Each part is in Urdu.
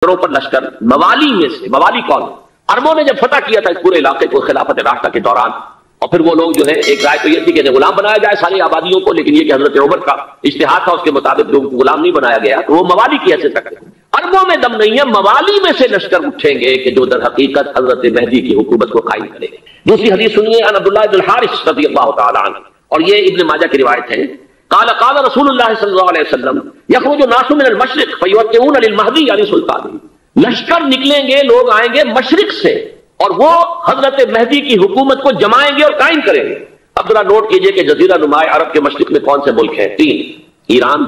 پر لشکر موالی میں سے، موالی کون؟ عربوں نے جب فتح کیا تھا اس پورے علاقے کو خلافت راشدہ کے دوران، اور پھر وہ لوگ جو ہے ایک رائے تو یہ تھی کہ غلام بنایا جائے ساری آبادیوں کو، لیکن یہ کہ حضرت عمر کا اجتہاد تھا، اس کے مطابق لوگوں کو غلام نہیں بنایا گیا، تو وہ موالی کی حیثیت رکھتے ہیں۔ عربوں میں دم نہیں ہے، موالی میں سے لشکر اٹھیں گے کہ جو در حقیقت حضرت مہدی کی حکومت کو قائم کریں گے۔ دوسری حدیث سنیے، عن عبداللہ بن الحارث رضی اللہ تعالی عنہ، اور یہ ابن ماجہ کی روایت ہے، قال قال رسول اللہ صلی اللہ علیہ وسلم یخرج الناس من المشرق فیوقعون للمہدی یعنی سلطان، لشکر نکلیں گے، لوگ آئیں گے مشرق سے اور وہ حضرت مہدی کی حکومت کو جمائیں گے اور قائم کریں گے۔ اب ذرا نوٹ کیجئے کہ جزیرہ نما عرب کے مشرق میں کون سے ملک ہیں؟ تین، ایران،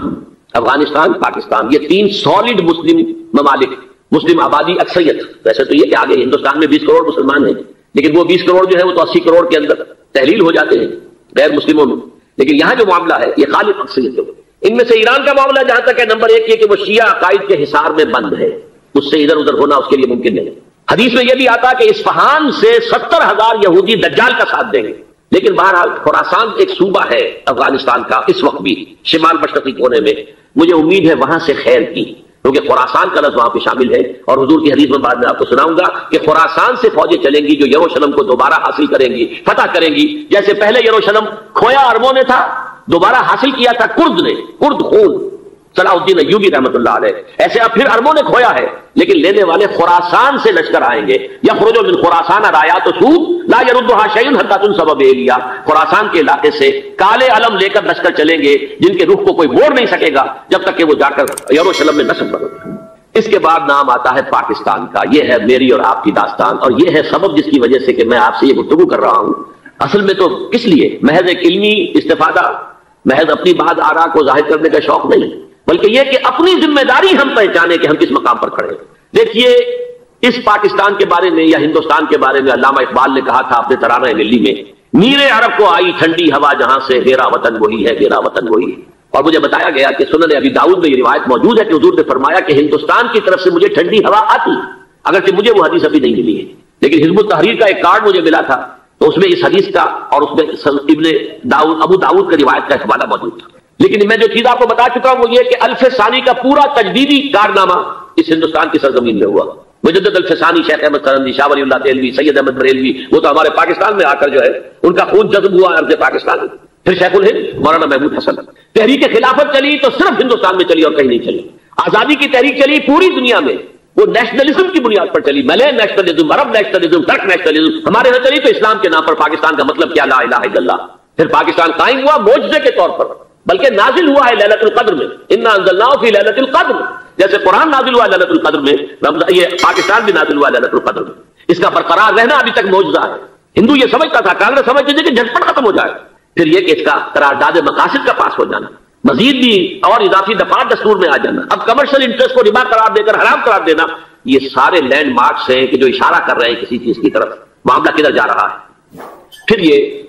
افغانستان، پاکستان، یہ تین سالڈ مسلم ممالک، مسلم آبادی اکثریت۔ ویسے تو یہ کہ آگے ہندوستان میں 20 کروڑ مسلمان ہیں، لیکن وہ 20 کروڑ جو ہے وہ تو 80 کروڑ کے اندر تحلیل ہو جاتے ہیں غیر مسلموں میں، لیکن یہاں جو معاملہ ہے یہ غالب اکثریت ہے۔ ان میں سے ایران کا معاملہ جہاں تک ہے، نمبر 1 یہ کہ وہ شیعہ عقائد کے حصار میں بند ہے، اس سے ادھر ادھر ہونا اس کے لیے ممکن نہیں۔ حدیث میں یہ بھی آتا کہ اصفہان سے 70,000 یہودی دجال کا ساتھ دیں گے، لیکن بہرحال خراسان ایک صوبہ ہے افغانستان کا اس وقت بھی شمال مشرقی کونے میں، مجھے امید ہے وہاں سے خیر کی، کیونکہ خراسان کا لفظ وہاں پہ شامل ہے، اور حضور کی حدیث میں بعد میں آپ کو سناؤں گا کہ خراسان سے فوجیں چلیں گی جو یروشلم کو دوبارہ حاصل کریں گی، فتح کریں گی، جیسے پہلے یروشلم کھویا عربوں نے تھا، دوبارہ حاصل کیا تھا کرد نے، کرد خون صلاح الدین ایوبی رحمۃ اللہ علیہ، ایسے اب پھر عربوں نے کھویا ہے، لیکن لینے والے خراسان سے لشکر آئیں گے۔ یخرج من خراسان رایات سود لا يردها شیء حتی تنصب بإیلیا، خراسان کے علاقے سے کالے علم لے کر لشکر چلیں گے جن کے رخ کو کوئی موڑ نہیں سکے گا جب تک کہ وہ جا کر یروشلم میں نصب کرے۔ اس کے بعد نام آتا ہے پاکستان کا، یہ ہے میری اور آپ کی داستان، اور یہ ہے سبب جس کی وجہ سے کہ میں آپ سے یہ گفتگو کر رہا ہوں۔ اصل میں تو کس لیے؟ محض ایک علمی استفادہ، محض اپنی بات آراء کو ظاہر کرنے کا شوق نہیں، بلکہ یہ کہ اپنی ذمہ داری ہم پہچانے کہ ہم کس مقام پر کھڑے ہیں۔ دیکھیے اس پاکستان کے بارے میں یا ہندوستان کے بارے میں علامہ اقبال نے کہا تھا اپنے ترانہ ملی میں، میرے عرب کو آئی ٹھنڈی ہوا جہاں سے، میرا وطن وہی ہے، میرا وطن وہی ہے۔ اور مجھے بتایا گیا کہ سنن ابی داؤد میں یہ روایت موجود ہے کہ حضور نے فرمایا کہ ہندوستان کی طرف سے مجھے ٹھنڈی ہوا آتی، اگرچہ مجھے وہ حدیث ابھی نہیں ملی ہے، لیکن حزب التحریر کا ایک کارڈ مجھے ملا تھا، تو اس میں اس حدیث کا اور اس میں ابن داؤد ابو داؤد کی روایت کا حوالہ موجود تھا۔ لیکن میں جو چیز آپ کو بتا چکا ہوں وہ یہ کہ الف ثانی کا پورا تجدیدی کارنامہ اس ہندوستان کی سرزمین میں ہوا۔ مجدد الف ثانی شیخ احمد سرندی، شاہ ولی اللہ دہلوی، سید احمد بریلوی، وہ تو ہمارے پاکستان میں آ کر جو ہے ان کا خون جذب ہوا ارض پاکستان میں۔ پھر شیخ الہند مولانا محمود حسن، تحریک خلافت چلی تو صرف ہندوستان میں چلی اور کہیں نہیں چلی۔ آزادی کی تحریک چلی پوری دنیا میں، وہ نیشنلزم کی بنیاد پر چلی، ملے نیشنلزم، عرب نیشنلزم، ترک نیشنلزم، ہمارے یہاں چلی تو اسلام کے نام پر پاکستان کا مطلب کیا؟ لا الہ الا اللہ۔ پھر پاکستان قائم ہوا معجزے کے طور پر، بلکہ نازل ہوا ہے لیلۃ القدر میں، انا انزلناہ فی لیلۃ القدر، جیسے قرآن نازل ہوا لیلۃ القدر میں، یہ پاکستان بھی نازل ہوا لیلۃ القدر میں۔ اس کا برقرار رہنا ابھی تک معجزہ ہے۔ ہندو یہ سمجھتا تھا، کانگریس سمجھتی تھی کہ جھٹپٹ ختم ہو جائے، پھر یہ کہ اس کا قرارداد مقاصد کا پاس ہو جانا، مزید بھی اور اضافی دفعات دستور میں آ جانا، اب کمرشل انٹرسٹ کو ربا قرار دے کر حرام قرار دینا، یہ سارے لینڈ مارکس ہیں کہ جو اشارہ کر رہے ہیں کسی چیز کی طرف، معاملہ کدھر جا رہا ہے۔ پھر یہ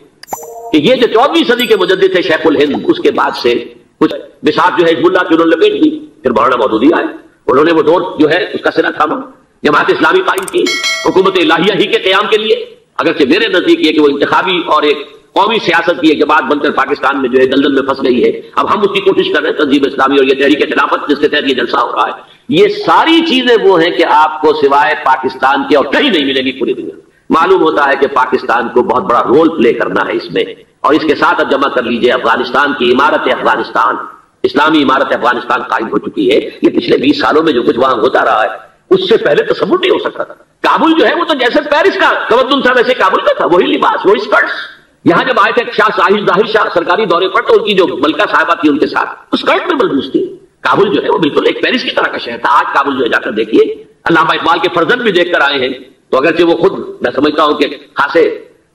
کہ یہ جو 14ویں صدی کے مجدد تھے شیخ الہند، اس کے بعد سے کچھ بساط جو ہے حزب اللہ کی انہوں نے لپیٹ دی، پھر مولانا مودودی آئے، انہوں نے وہ دور جو ہے اس کا سرا تھاما، جماعت اسلامی قائم کی حکومت الہیہ ہی کے قیام کے لیے، اگرچہ میرے نزدیک یہ کہ وہ انتخابی اور ایک قومی سیاست کی ایک جماعت بن کر پاکستان میں جو ہے دلدل میں پھنس گئی ہے، اب ہم اس کی کوشش کر رہے ہیں، تنظیم اسلامی اور یہ تحریک خلافت جس کے تحت یہ جلسہ ہو رہا ہے، یہ ساری چیزیں وہ ہیں کہ آپ کو سوائے پاکستان کے اور کہیں نہیں ملے گی پوری دنیا۔ معلوم ہوتا ہے کہ پاکستان کو بہت بڑا رول پلے کرنا ہے اس میں، اور اس کے ساتھ اب جمع کر لیجئے افغانستان کی عمارت افغانستان، اسلامی عمارت افغانستان قائم ہو چکی ہے۔ یہ پچھلے 20 سالوں میں جو کچھ وہاں ہوتا رہا ہے اس سے پہلے تصور نہیں ہو سکتا تھا۔ کابل جو ہے وہ تو جیسے پیرس کا تمدن تھا ویسے کابل کا تھا، وہی لباس، وہی اسکرٹس۔ یہاں جب آئے تھے شاہ ظاہر شاہ سرکاری دورے پر تو ان کی جو ملکہ صاحبہ تھی ان کے ساتھ اسکرٹ میں ملبوس تھی۔ کابل جو ہے وہ بالکل ایک پیرس کی طرح کا شہر تھا۔ آج کابل جو ہے جا کر دیکھیے، علامہ اقبال کے فرزند بھی دیکھ کر آئے ہیں، تو اگرچہ وہ خود میں سمجھتا ہوں کہ خاصے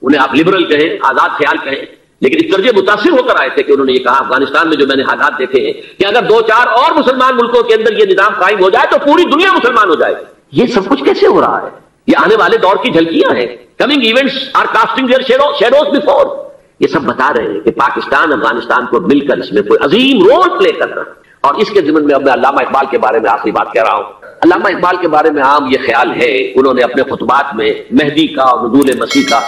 انہیں آپ لبرل کہیں، آزاد خیال کہیں، لیکن اس درجے متاثر ہو کر آئے تھے کہ انہوں نے یہ کہا افغانستان میں جو میں نے حالات دیکھے ہیں کہ اگر 2-4 اور مسلمان ملکوں کے اندر یہ نظام قائم ہو جائے تو پوری دنیا مسلمان ہو جائے۔ یہ سب کچھ کیسے ہو رہا ہے؟ یہ آنے والے دور کی جھلکیاں ہیں۔ Coming events are casting their shadows before. یہ سب بتا رہے ہیں کہ پاکستان افغانستان کو مل کر اس میں کوئی عظیم رول پلے کرنا، اور اس کے ضمن میں اب میں علامہ اقبال کے بارے میں آخری بات کہہ رہا ہوں۔ علامہ اقبال کے بارے میں عام یہ خیال ہے، انہوں نے اپنے خطبات میں مہدی کا اور نزول مسیح کا،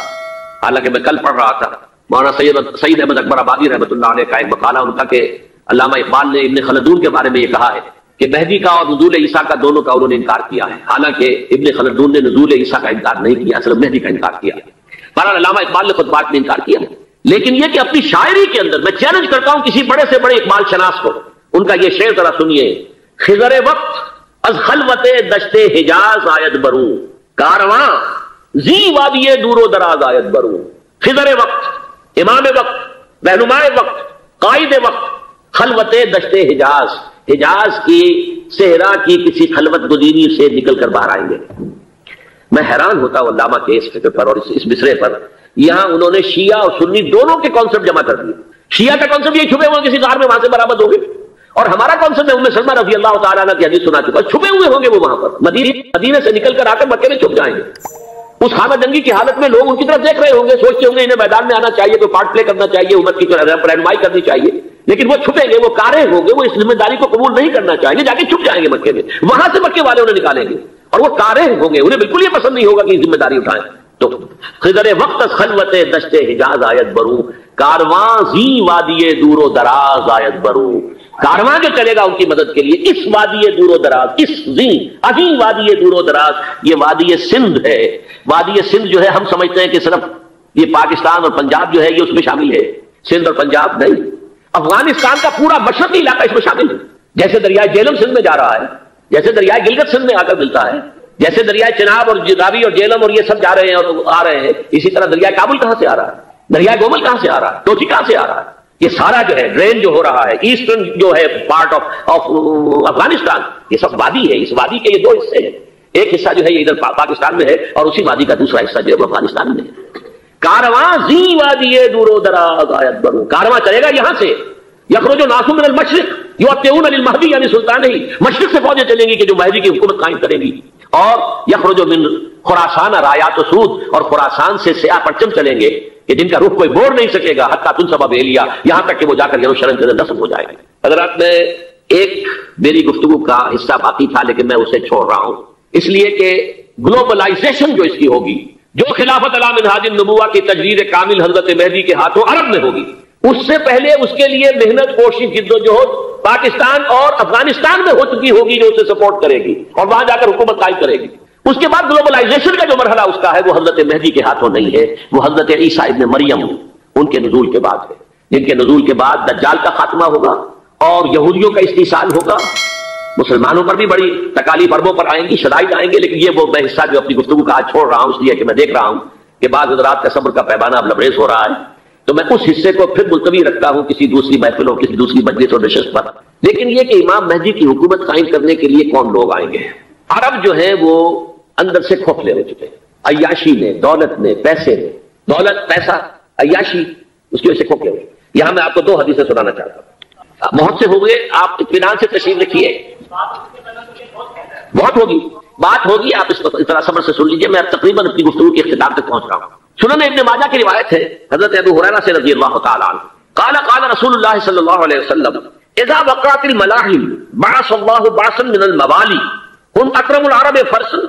حالانکہ میں کل پڑھ رہا تھا مولانا سید احمد اکبر آبادی رحمۃ اللہ علیہ کا ایک مقالہ ان کا کہ علامہ اقبال نے ابن خلدون کے بارے میں یہ کہا ہے کہ مہدی کا اور نزول عیسیٰ کا دونوں کا انہوں نے انکار کیا ہے، حالانکہ ابن خلدون نے نزول عیسیٰ کا انکار نہیں کیا، صرف مہدی کا انکار کیا ہے۔ بہرحال علامہ اقبال نے خود بات میں انکار کیا، لیکن یہ کہ اپنی شاعری کے اندر میں چیلنج کرتا ہوں کسی بڑے سے بڑے اقبال شناس کو، ان کا یہ شعر ذرا سنیے: خضر وقت از خلوت دشت حجاز آیت برو، کارواں زی وادی دور و دراز آیت برو۔ خضر وقت، امام وقت، رہنمائے وقت، قائد وقت، خلوت دشت حجاز، حجاز کی صحرا کی کسی خلوت گزینی سے نکل کر باہر آئیں گے۔ میں حیران ہوتا ہوں علامہ کے اس فکر پر اور اس مصرے پر۔ یہاں انہوں نے شیعہ اور سنی دونوں کے کانسیپٹ جمع کر دیے۔ شیعہ کا کانسیپٹ یہ چھپے ہوئے کسی غار میں وہاں سے برآمد ہوں گے، اور ہمارا کانسیپٹ ہے ام سلمہ رضی اللہ تعالیٰ عنہ کی حدیث سنا چکا، چھپے ہوئے ہوں گے وہ وہاں پر، مدینے سے نکل کر آ کر مکے میں چھپ جائیں گے۔ اس خانہ جنگی کی حالت میں لوگ ان کی طرف دیکھ رہے ہوں گے، سوچتے ہوں گے انہیں میدان میں آنا چاہیے، کوئی پارٹ پلے کرنا چاہیے، امت کی رہنمائی کرنی چاہیے، لیکن وہ چھپیں گے، وہ کارے ہوں گے، وہ اس ذمہ داری کو قبول نہیں کرنا چاہیں گے، جا کے چھپ جائیں گے مکے میں، وہاں سے مکے والے انہیں نکالیں گے، اور وہ کارے ہوں گے، انہیں بالکل یہ پسند نہیں ہوگا کہ یہ ذمہ داری اٹھائیں۔ تو خضر وقت خلوت دشت حجاز آیت برو، کارواں زی وادی دور و دراز آیت برو، کارواں جو چلے گا ان کی مدد کے لیے اس وادی دور و دراز، اس زی عظیم وادی دور و دراز، یہ وادی سندھ ہے۔ وادی سندھ جو ہے ہم سمجھتے ہیں کہ صرف یہ پاکستان اور پنجاب جو ہے یہ اس میں شامل ہے، سندھ اور پنجاب نہیں، افغانستان کا پورا مشرقی علاقہ اس میں شامل ہے۔ جیسے دریائے جہلم سندھ میں جا رہا ہے، جیسے دریائے گلگت سندھ میں آ کر ملتا ہے، جیسے دریائے چناب اور راوی اور جہلم اور یہ سب جا رہے ہیں اور آ رہے ہیں، اسی طرح دریائے کابل کہاں سے آ رہا ہے، دریائے گومل کہاں سے آ رہا ہے، ٹوٹی کہاں سے آ رہا ہے، یہ سارا جو ہے ڈرین جو ہو رہا ہے ایسٹرن جو ہے پارٹ آف افغانستان، یہ سب وادی ہے۔ اس وادی کے یہ دو حصے ہیں، ایک حصہ جو ہے یہ ادھر پاکستان میں ہے اور اسی وادی کا دوسرا حصہ جو ہے وہ افغانستان میں ہے۔ کارواں زی وادی دور و دراز آیت برو، کارواں چلے گا یہاں سے، یخرج ناس من المشرق یؤتون للمہدی یعنی سلطان ہی، مشرق سے فوجیں چلیں گی کہ جو مہدی کی حکومت قائم کریں گی، اور یخرج من خراسان رایات و سود، اور خراسان سے سیاہ پرچم چلیں گے کہ جن کا رخ کوئی موڑ نہیں سکے گا، حتیٰ تنصب بیلیا، یہاں تک کہ وہ جا کر یروشلم کے اندر نصب ہو جائے گا۔ حضرات میں ایک میری گفتگو کا حصہ باقی تھا لیکن میں اسے چھوڑ رہا ہوں، اس لیے کہ گلوبلائزیشن جو اس کی ہوگی، جو خلافت علی منہاج النبوہ کی تجدید کامل حضرت مہدی کے ہاتھوں عرب میں ہوگی، اس سے پہلے اس کے لیے محنت، کوشش، جد و جہد پاکستان اور افغانستان میں ہو چکی ہوگی جو اسے سپورٹ کرے گی اور وہاں جا کر حکومت قائم کرے گی۔ اس کے بعد گلوبلائزیشن کا جو مرحلہ اس کا ہے وہ حضرت مہدی کے ہاتھوں نہیں ہے، وہ حضرت عیسیٰ ابن مریم ان کے نزول کے بعد ہے، جن کے نزول کے بعد دجال کا خاتمہ ہوگا اور یہودیوں کا استحصال ہوگا، مسلمانوں پر بھی بڑی تکالیف عربوں پر آئیں گی، شدائد آئیں گے، لیکن یہ وہ میں حصہ جو اپنی گفتگو کا آج چھوڑ رہا ہوں اس لیے کہ میں دیکھ رہا ہوں کہ بعض حضرات کا صبر کا پیمانہ اب لبریز ہو رہا ہے، تو میں اس حصے کو پھر ملتوی رکھتا ہوں کسی دوسری محفلوں، کسی دوسری مجلس اور نشست پر۔ لیکن یہ کہ امام مہدی کی حکومت قائم کرنے کے لیے کون لوگ آئیں گے؟ عرب جو ہیں وہ اندر سے کھوکھلے ہو چکے ہیں، عیاشی نے، دولت نے، پیسے نے، دولت، پیسہ، عیاشی، اس کی وجہ سے کھوکھلے ہوئے۔ یہاں میں آپ کو دو حدیثیں سنانا چاہتا ہوں، بہت سے ہوئے، آپ اطمینان سے تشریف رکھیے، بہت ہوگی بات ہوگی، آپ اس طرح صبر سے سن لیجیے، میں اب تقریباً اپنی گفتگو کے اختتام تک پہنچ رہا ہوں۔ سنن ابن ماجہ کی روایت ہے حضرت ابو ہریرہ سے رضی اللہ تعالی عنہ قال قال رسول اللہ صلی اللہ علیہ وسلم اذا وقعت الملاحم بعث اللہ بعثا من الموالی هم اکرم العرب فرسا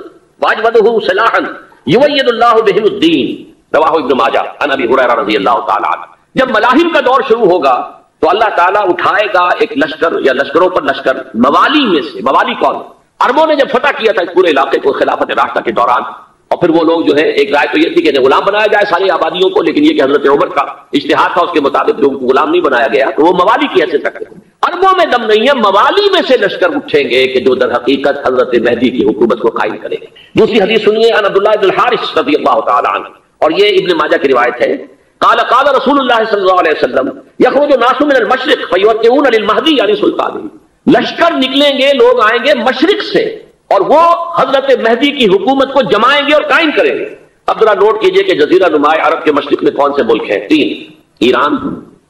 واجودہ سلاحا یوید اللہ بہم الدین، رواہ ابن ماجہ عن ابی ہریرہ رضی اللہ تعالی عنہ۔ جب ملاحم کا دور شروع ہوگا تو اللہ تعالیٰ اٹھائے گا ایک لشکر یا لشکروں پر لشکر موالی میں سے۔ موالی کون؟ عربوں نے جب فتح کیا تھا اس پورے علاقے کو خلافت راشدہ کے دوران، اور پھر وہ لوگ جو ہے ایک رائے تو یہ تھی کہ غلام بنایا جائے ساری آبادیوں کو، لیکن یہ کہ حضرت عمر کا اجتہاد تھا، اس کے مطابق لوگوں کو غلام نہیں بنایا گیا، تو وہ موالی کی حیثیت رکھتے ہیں۔ عربوں میں دم نہیں ہے، موالی میں سے لشکر اٹھیں گے کہ جو در حقیقت حضرت مہدی کی حکومت کو قائم کریں گے۔ دوسری حدیث سنیے، عن عبداللہ بن الحارث رضی اللہ تعالی عنہ، اور یہ ابن ماجہ کی روایت ہے، قال قال رسول اللہ صلی اللہ علیہ وسلم یخرج الناس من المشرق فیوتئون للمہدی یعنی سلطان، لشکر نکلیں گے، لوگ آئیں گے مشرق سے اور وہ حضرت مہدی کی حکومت کو جمائیں گے اور قائم کریں گے۔ اب ذرا نوٹ کیجئے کہ جزیرہ نماء عرب کے مشرق میں کون سے ملک ہیں؟ تین، ایران،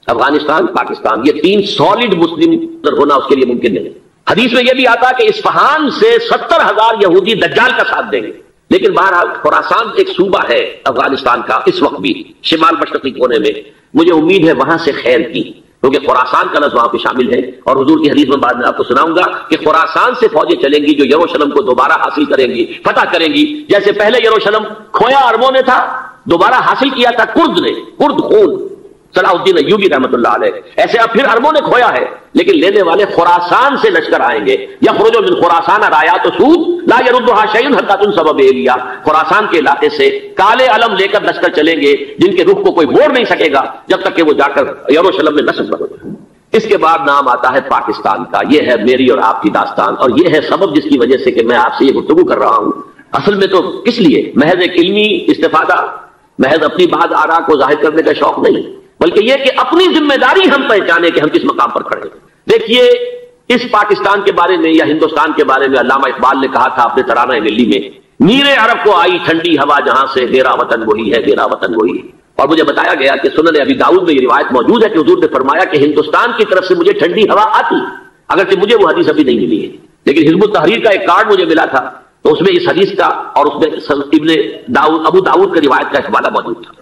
افغانستان، پاکستان، یہ تین سالڈ مسلم ہونا اس کے لیے ممکن نہیں۔ حدیث میں یہ بھی آتا کہ اصفہان سے 70,000 یہودی دجال کا ساتھ دیں گے، لیکن بہرحال خراسان ایک صوبہ ہے افغانستان کا اس وقت بھی شمال مشرقی کونے میں، مجھے امید ہے وہاں سے خیر کی، کیونکہ خراسان کا لفظ وہاں پہ شامل ہے، اور حضور کی حدیث میں بعد میں آپ کو سناؤں گا کہ خراسان سے فوجیں چلیں گی جو یروشلم کو دوبارہ حاصل کریں گی، فتح کریں گی، جیسے پہلے یروشلم کھویا عربوں نے تھا، دوبارہ حاصل کیا تھا کرد نے، کرد خون صلاح الدین ایوبی رحمۃ اللہ علیہ. ایسے اب پھر عربوں نے کھویا ہے، لیکن لینے والے خراسان سے لشکر آئیں گے. یخرج من خراسان رایات سود لا يردها شیء حتی تنصب بإیلیا. خراسان کے علاقے سے کالے علم لے کر لشکر چلیں گے جن کے رخ کو کوئی موڑ نہیں سکے گا جب تک کہ وہ جا کر یروشلم میں نصب نہ ہو. اس کے بعد نام آتا ہے پاکستان کا. یہ ہے میری اور آپ کی داستان، اور یہ ہے سبب جس کی وجہ سے کہ میں آپ سے یہ گفتگو کر رہا ہوں. اصل میں تو کس لیے؟ محض ایک علمی استفادہ، محض اپنی بعض آراء کو ظاہر کرنے کا شوق نہیں، بلکہ یہ کہ اپنی ذمہ داری ہم پہچانے کہ ہم کس مقام پر کھڑے ہیں. دیکھیے اس پاکستان کے بارے میں یا ہندوستان کے بارے میں علامہ اقبال نے کہا تھا اپنے ترانہ ملی میں، میر عرب کو آئی ٹھنڈی ہوا جہاں سے، میرا وطن وہی ہے، میرا وطن وہی ہے. اور مجھے بتایا گیا کہ سنن ابی داؤد میں یہ روایت موجود ہے کہ حضور نے فرمایا کہ ہندوستان کی طرف سے مجھے ٹھنڈی ہوا آتی، اگرچہ مجھے وہ حدیث ابھی نہیں ملی ہے، لیکن حزب التحریر کا ایک کارڈ مجھے ملا تھا، تو اس میں اس حدیث کا اور اس میں ابن داؤد ابو داؤد کی روایت کا حوالہ موجود تھا.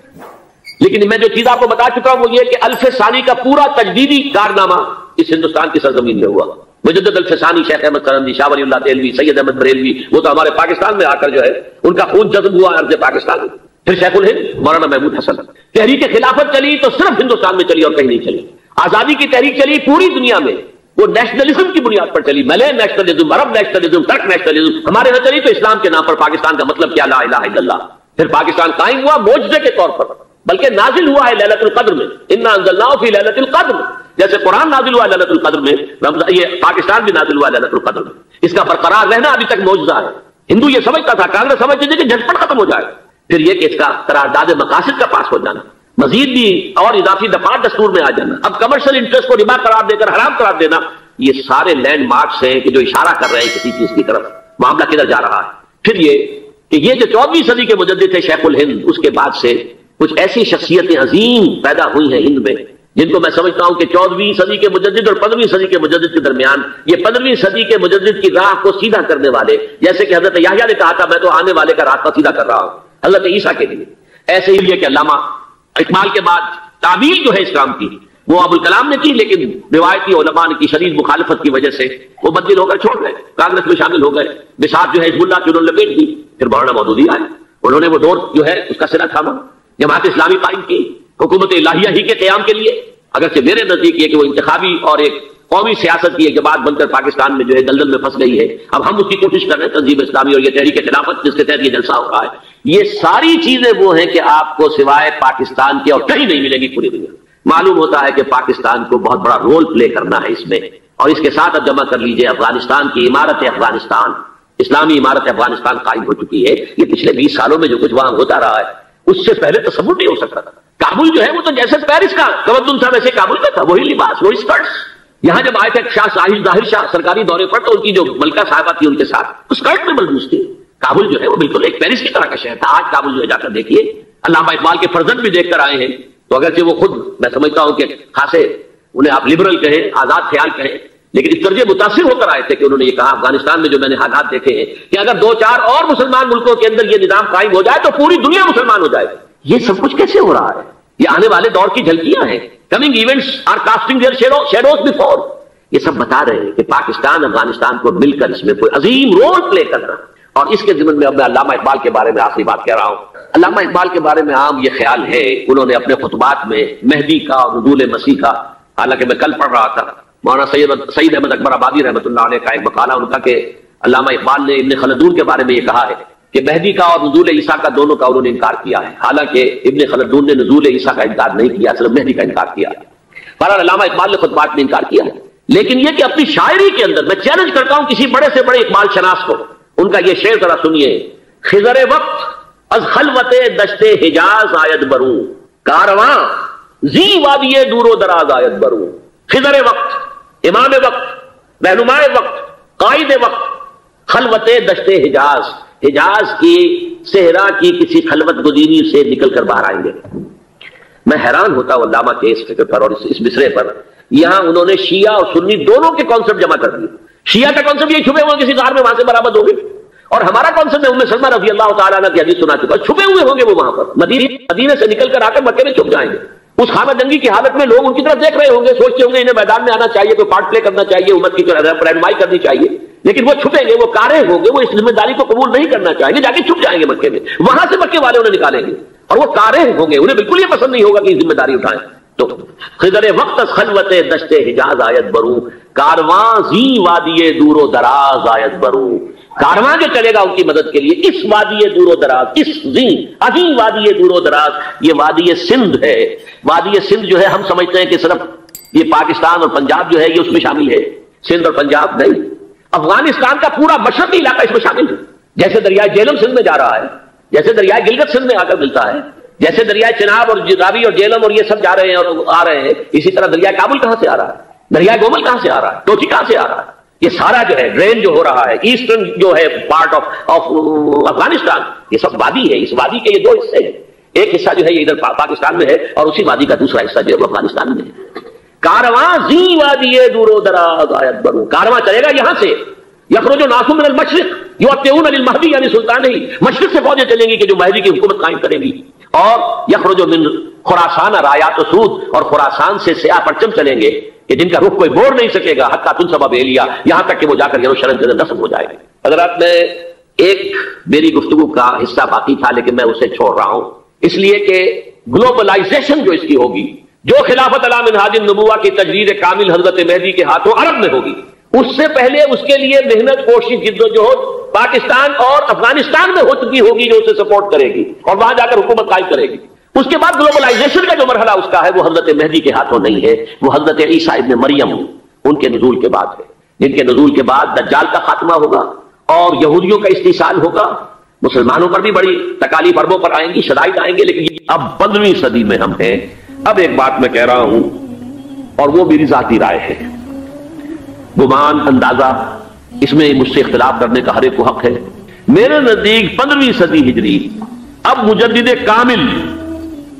لیکن میں جو چیز آپ کو بتا چکا ہوں وہ یہ کہ الف ثانی کا پورا تجدیدی کارنامہ اس ہندوستان کی سرزمین میں ہوا. مجدد الف ثانی شیخ احمد کرندی، شاہ ولی اللہ دہلوی، سید احمد بریلوی، وہ تو ہمارے پاکستان میں آ کر جو ہے ان کا خون جذب ہوا ارض پاکستان میں. پھر شیخ الہند مولانا محمود حسن. تحریک خلافت چلی تو صرف ہندوستان میں چلی اور کہیں نہیں چلی. آزادی کی تحریک چلی پوری دنیا میں، وہ نیشنلزم کی بنیاد پر چلی، ملے نیشنلزم، عرب نیشنلزم، ترک نیشنلزم. ہمارے یہاں چلی تو اسلام کے نام پر. پاکستان کا مطلب کیا؟ لا الہ الا اللہ. پھر پاکستان قائم ہوا معجزے کے طور پر، بلکہ نازل ہوا ہے لیلۃ القدر میں. انا انزلناہ فی لیلۃ القدر، جیسے قرآن نازل ہوا لیلۃ القدر میں، یہ پاکستان بھی نازل ہوا لیلۃ القدر میں. اس کا برقرار رہنا ابھی تک معجزہ ہے. ہندو یہ سمجھتا تھا، کانگریس سمجھتی تھی کہ جھٹپٹ ختم ہو جائے. پھر یہ کہ اس کا قرارداد مقاصد کا پاس ہو جانا، مزید بھی اور اضافی دفعات دستور میں آ جانا، اب کمرشل انٹرسٹ کو ربا قرار دے کر حرام قرار دینا، یہ سارے لینڈ مارکس ہیں کہ جو اشارہ کر رہے ہیں کسی چیز کی طرف. معاملہ کدھر جا رہا ہے؟ پھر یہ کہ یہ جو 14ویں صدی کے مجدد تھے شیخ الہند، اس کے بعد سے کچھ ایسی شخصیتیں عظیم پیدا ہوئی ہیں ہند میں جن کو میں سمجھتا ہوں کہ 14ویں صدی کے مجدد اور 15ویں صدی کے مجدد کے درمیان یہ 15ویں صدی کے مجدد کی راہ کو سیدھا کرنے والے، جیسے کہ حضرت یحییٰ نے کہا تھا میں تو آنے والے کا راستہ سیدھا کر رہا ہوں حضرت عیسیٰ کے لیے. ایسے ہی یہ کہ علامہ اقبال کے بعد تعبیر جو ہے اسلام کی وہ ابوالکلام نے کی، لیکن روایتی علماء کی شدید مخالفت کی وجہ سے وہ بدل ہو کر چھوڑ گئے، کانگریس میں شامل ہو گئے. بساط جو ہے حزب اللہ کی انہوں نے لپیٹ دی. پھر مولانا مودودی آئے، انہوں نے وہ دور جو ہے اس کا سرا تھاما، جماعت اسلامی قائم کی حکومت الہیہ ہی کے قیام کے لیے. اگرچہ میرے نزدیک یہ کہ وہ انتخابی اور ایک قومی سیاست کی ایک جماعت بن کر پاکستان میں جو ہے دلدل میں پھنس گئی ہے. اب ہم اس کی کوشش کر رہے ہیں، تنظیم اسلامی اور یہ تحریک خلافت جس کے تحت یہ جلسہ ہو رہا ہے. یہ ساری چیزیں وہ ہیں کہ آپ کو سوائے پاکستان کے اور کہیں نہیں ملے گی پوری دنیا. معلوم ہوتا ہے کہ پاکستان کو بہت بڑا رول پلے کرنا ہے اس میں. اور اس کے ساتھ اب جمع کر لیجئے افغانستان کی عمارت افغانستان، اسلامی عمارت افغانستان قائم ہو چکی ہے. یہ پچھلے 20 سالوں میں جو کچھ وہاں ہوتا رہا ہے اس سے پہلے تصور نہیں ہو سکتا تھا. کابل جو ہے وہ تو جیسے پیرس کا تمدن تھا ویسے کابل کا تھا، وہی لباس، وہی اسکرٹس. یہاں جب آئے تھے شاہ ظاہر شاہ سرکاری دورے پر تو ان کی جو ملکہ صاحبہ تھی ان کے ساتھ اسکرٹ میں ملبوس تھی. کابل جو ہے وہ بالکل ایک پیرس کی طرح کا شہر تھا. آج کابل جو ہے جا کر دیکھیے، علامہ اقبال کے فرزند بھی دیکھ کر آئے ہیں، تو اگرچہ وہ خود میں سمجھتا ہوں کہ خاصے انہیں آپ لبرل کہیں، آزاد خیال کہیں، لیکن اس درجے متاثر ہو کر آئے تھے کہ انہوں نے یہ کہا افغانستان میں جو میں نے حالات دیکھے ہیں کہ اگر 2-4 اور مسلمان ملکوں کے اندر یہ نظام قائم ہو جائے تو پوری دنیا مسلمان ہو جائے. یہ سب کچھ کیسے ہو رہا ہے؟ یہ آنے والے دور کی جھلکیاں ہیں. Coming events are casting their shadows before. یہ سب بتا رہے ہیں کہ پاکستان افغانستان کو مل کر اس میں کوئی عظیم رول پلے کرنا. اور اس کے ضمن میں اب میں علامہ اقبال کے بارے میں آخری بات کہہ رہا ہوں. علامہ اقبال کے بارے میں عام یہ خیال ہے، انہوں نے اپنے خطبات میں مہدی کا اور نزول مسیح کا، حالانکہ میں کل پڑھ رہا تھا مولانا سید احمد اکبر آبادی رحمۃ اللہ علیہ کا ایک مقالہ ان کا کہ علامہ اقبال نے ابن خلدون کے بارے میں یہ کہا ہے کہ مہدی کا اور نزول عیسیٰ کا دونوں کا انہوں نے انکار کیا ہے، حالانکہ ابن خلدون نے نزول عیسیٰ کا انکار نہیں کیا، صرف مہدی کا انکار کیا ہے. بہرحال علامہ اقبال نے خطبات میں انکار کیا ہے. لیکن یہ کہ اپنی شاعری کے اندر میں چیلنج کرتا ہوں کسی بڑے سے بڑے اقبال شناس کو، ان کا یہ شعر ذرا سنیے. خضر وقت از خلوت دشت حجاز آید بروں، کارواں زی وادی دور و دراز آید بروں. خضر وقت، امام وقت، رہنمائے وقت، قائد وقت، خلوت دشت حجاز، حجاز کی صحرا کی کسی خلوت گزینی سے نکل کر باہر آئیں گے. میں حیران ہوتا ہوں علامہ کے اس فکر پر اور اس مصرے پر. یہاں انہوں نے شیعہ اور سنی دونوں کے کانسیپٹ جمع کر دیے. شیعہ کا کانسیپٹ یہ چھپے ہوئے کسی غار میں وہاں سے برآمد ہو گئے، اور ہمارا کانسیپٹ ام سلمہ رضی اللہ تعالیٰ عنہ کی حدیث سنا چکا، چھپے ہوئے ہوں گے وہ وہاں پر، مدینے سے نکل کر آ کر مکے میں چھپ جائیں گے. اس خانہ جنگی کی حالت میں لوگ ان کی طرف دیکھ رہے ہوں گے، سوچتے ہوں گے انہیں میدان میں آنا چاہیے، کوئی پارٹ پلے کرنا چاہیے، امت کی رہنمائی کرنی چاہیے، لیکن وہ چھپیں گے، وہ کارے ہوں گے، وہ اس ذمہ داری کو قبول نہیں کرنا چاہیں گے، جا کے چھپ جائیں گے مکے میں. وہاں سے مکے والے انہیں نکالیں گے اور وہ کارے ہوں گے، انہیں بالکل یہ پسند نہیں ہوگا کہ ذمہ داری اٹھائیں. تو خضر وقت خلوت دشت حجاز آیت برو، کارواں زی وادی دور و دراز آیت برو، کارواں جو چلے گا ان کی مدد کے لیے اس وادی دور و دراز، اس عظیم وادی دور و دراز، یہ وادی سندھ ہے۔ وادی سندھ جو ہے ہم سمجھتے ہیں کہ صرف یہ پاکستان اور پنجاب جو ہے یہ اس میں شامل ہے، سندھ اور پنجاب نہیں، افغانستان کا پورا مشرقی علاقہ اس میں شامل ہے۔ جیسے دریائے جیلم سندھ میں جا رہا ہے، جیسے دریائے گلگت سندھ میں آ کر ملتا ہے، جیسے دریائے چناب اور راوی اور جیلم اور یہ سب جا رہے ہیں اور آ رہے ہیں، اسی طرح دریائے کابل کہاں سے آ رہا ہے، دریائے گومل کہاں سے آ رہا ہے، ٹوٹی کہاں سے آ رہا ہے، یہ سارا جو ہے ڈرین جو ہو رہا ہے ایسٹرن جو ہے پارٹ آف افغانستان، یہ سب وادی ہے۔ اس وادی کے یہ دو حصے ہیں، ایک حصہ جو ہے یہ ادھر پاکستان میں ہے اور اسی وادی کا دوسرا حصہ جو ہے افغانستان میں ہے۔ کارواں زی وادی دور و دراز آیت برو، کارواں چلے گا یہاں سے، یخرج ناس من المشرق یؤتون للمہدی یعنی سلطان ہی، مشرق سے فوجیں چلیں گی کہ جو مہدی کی حکومت قائم کریں گی، اور یخرج من خراسان رایات و سود، اور خراسان سے سیاہ پرچم چلیں گے کہ جن کا رخ کوئی بور نہیں سکے گا، حتیٰ تنصب بیلیا، یہاں تک کہ وہ جا کر یروشلم کے اندر نصب ہو جائے گا۔ حضرات میں ایک میری گفتگو کا حصہ باقی تھا لیکن میں اسے چھوڑ رہا ہوں، اس لیے کہ گلوبلائزیشن جو اس کی ہوگی، جو خلافت علی منہاج النبوہ کی تجدید کامل حضرت مہدی کے ہاتھوں عرب میں ہوگی، اس سے پہلے اس کے لیے محنت، کوشش، جد و جہد پاکستان اور افغانستان میں ہو چکی ہوگی جو اسے سپورٹ کرے گی اور وہاں جا کر حکومت قائم کرے گی۔ اس کے بعد گلوبلائزیشن کا جو مرحلہ اس کا ہے وہ حضرت مہدی کے ہاتھوں نہیں ہے، وہ حضرت عیسیٰ ابن مریم ان کے نزول کے بعد ہے، جن کے نزول کے بعد دجال کا خاتمہ ہوگا اور یہودیوں کا استحصال ہوگا، مسلمانوں پر بھی بڑی تکالیف عربوں پر آئیں گی، شدائد آئیں گے، لیکن اب 15ویں صدی میں ہم ہیں۔ اب ایک بات میں کہہ رہا ہوں اور وہ میری ذاتی رائے ہے، گمان، اندازہ، اس میں مجھ سے اختلاف کرنے کا ہر ایک کو حق ہے۔ میرے نزدیک 15ویں صدی ہجری اب مجدد کامل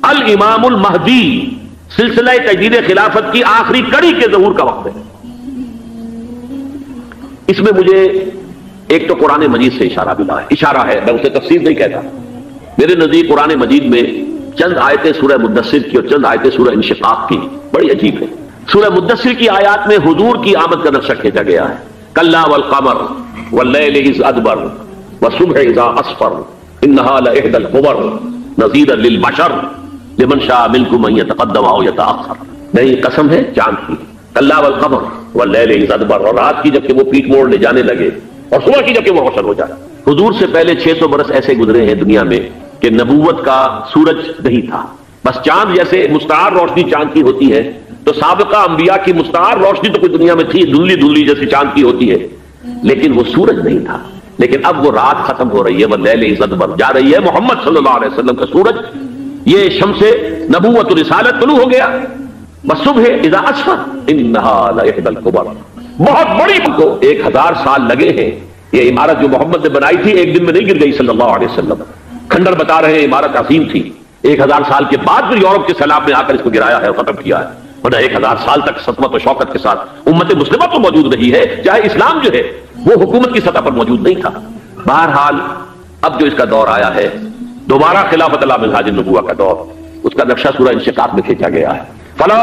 الامام المہدی سلسلہ تجدید خلافت کی آخری کڑی کے ظہور کا وقت ہے۔ اس میں مجھے ایک تو قرآن مجید سے اشارہ ہے، میں اسے تفسیر نہیں کہتا۔ میرے نزدیک قرآن مجید میں چند آیتیں سورہ مدثر کی اور چند آیتیں سورہ انشقاق کی بڑی عجیب ہے۔ سورہ مدثر کی آیات میں حضور کی آمد کا نقشہ کھینچا گیا ہے، کلا والقمر واللیل اذ ادبر والصبح اذا اسفر انہا لإحدى الکبر نذیرا للبشر لمن شاء منکم ان یتقدم او یتأخر۔ نہیں، قسم ہے چاند کی، کلا والقمر واللیل اذ ادبر، اور رات کی جبکہ وہ پیٹ موڑنے جانے لگے اور صبح کی جبکہ وہ روشن ہو جائے۔ حضور سے پہلے 600 برس ایسے گزرے ہیں دنیا میں کہ نبوت کا سورج نہیں تھا، بس چاند جیسے مستعار روشنی چاند کی ہوتی ہے، تو سابقہ انبیاء کی مستعار روشنی تو کوئی دنیا میں تھی، دھندلی دھندلی جیسی چاند کی ہوتی ہے، لیکن وہ سورج نہیں تھا۔ لیکن اب وہ رات ختم ہو رہی ہے، وہ لیل اذ ادبر جا رہی ہے، محمد صلی اللہ علیہ وسلم کا سورج، یہ شمس نبوت و رسالت طلوع ہو گیا، والصبح اذا اسفر انہا لإحدى الکبر۔ بہت بڑی کو 1000 سال لگے ہیں، یہ عمارت جو محمد نے بنائی تھی ایک دن میں نہیں گر گئی صلی اللہ علیہ وسلم۔ کھنڈر بتا رہے ہیں عمارت عظیم تھی، 1000 سال کے بعد پھر یورپ کے سیلاب نے آ کر اس کو گرایا ہے اور ختم کیا ہے، ورنہ 1000 سال تک سطوت و شوکت کے ساتھ امت مسلمہ تو موجود رہی ہے، چاہے اسلام جو ہے وہ حکومت کی سطح پر موجود نہیں تھا۔ بہرحال اب جو اس کا دور آیا ہے دوبارہ خلافت علی منہاج النبوہ کا دور، اس کا نقشہ سورہ انشقاق میں کھینچا گیا ہے، فلا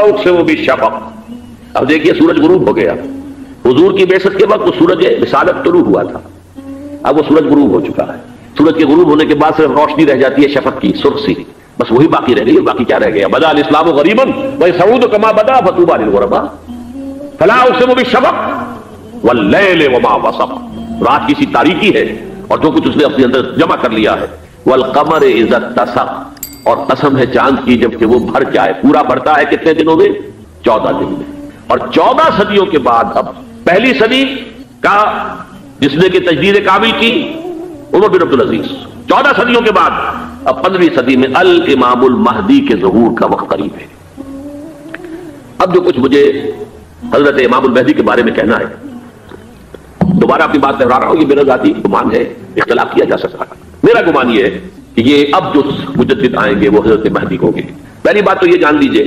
اقسم بالشفق۔ اب دیکھیے سورج غروب ہو گیا، حضور کی بعثت کے وقت وہ سورج رسالت طلوع ہوا تھا، اب وہ سورج غروب ہو چکا ہے۔ سورج کے غروب ہونے کے بعد صرف روشنی رہ جاتی ہے شفق کی، سرخ سی، بس وہی باقی رہ گئی، باقی کیا رہ گیا؟ بدا الاسلام غریبا ویسعود کما بدا فطوبی للغرباء فلا اقسم بالشفق واللیل وما وسق۔ رات کی سی تاریکی ہے اور جو کچھ اس نے اپنے اندر جمع کر لیا ہے، والقمر اذا اتسق، اور قسم ہے چاند کی جب کہ وہ بھر جائے۔ پورا بھرتا ہے کتنے دنوں میں؟ 14 دن میں۔ اور 14 صدیوں کے بعد اب پہلی صدی کا جس نے کہ تجدید کامل کی عمر بن عبدالعزیز، 14 صدیوں کے بعد اب 15ویں صدی میں الامام المہدی کے ظہور کا وقت قریب ہے۔ اب جو کچھ مجھے حضرت امام المہدی کے بارے میں کہنا ہے، دوبارہ اپنی بات دہرا رہا ہوں، یہ میرا ذاتی گمان ہے، اختلاف کیا جا سکتا ہے۔ میرا گمان یہ ہے کہ یہ اب جو مجدد آئیں گے وہ حضرت مہدی ہوں گے۔ پہلی بات تو یہ جان لیجئے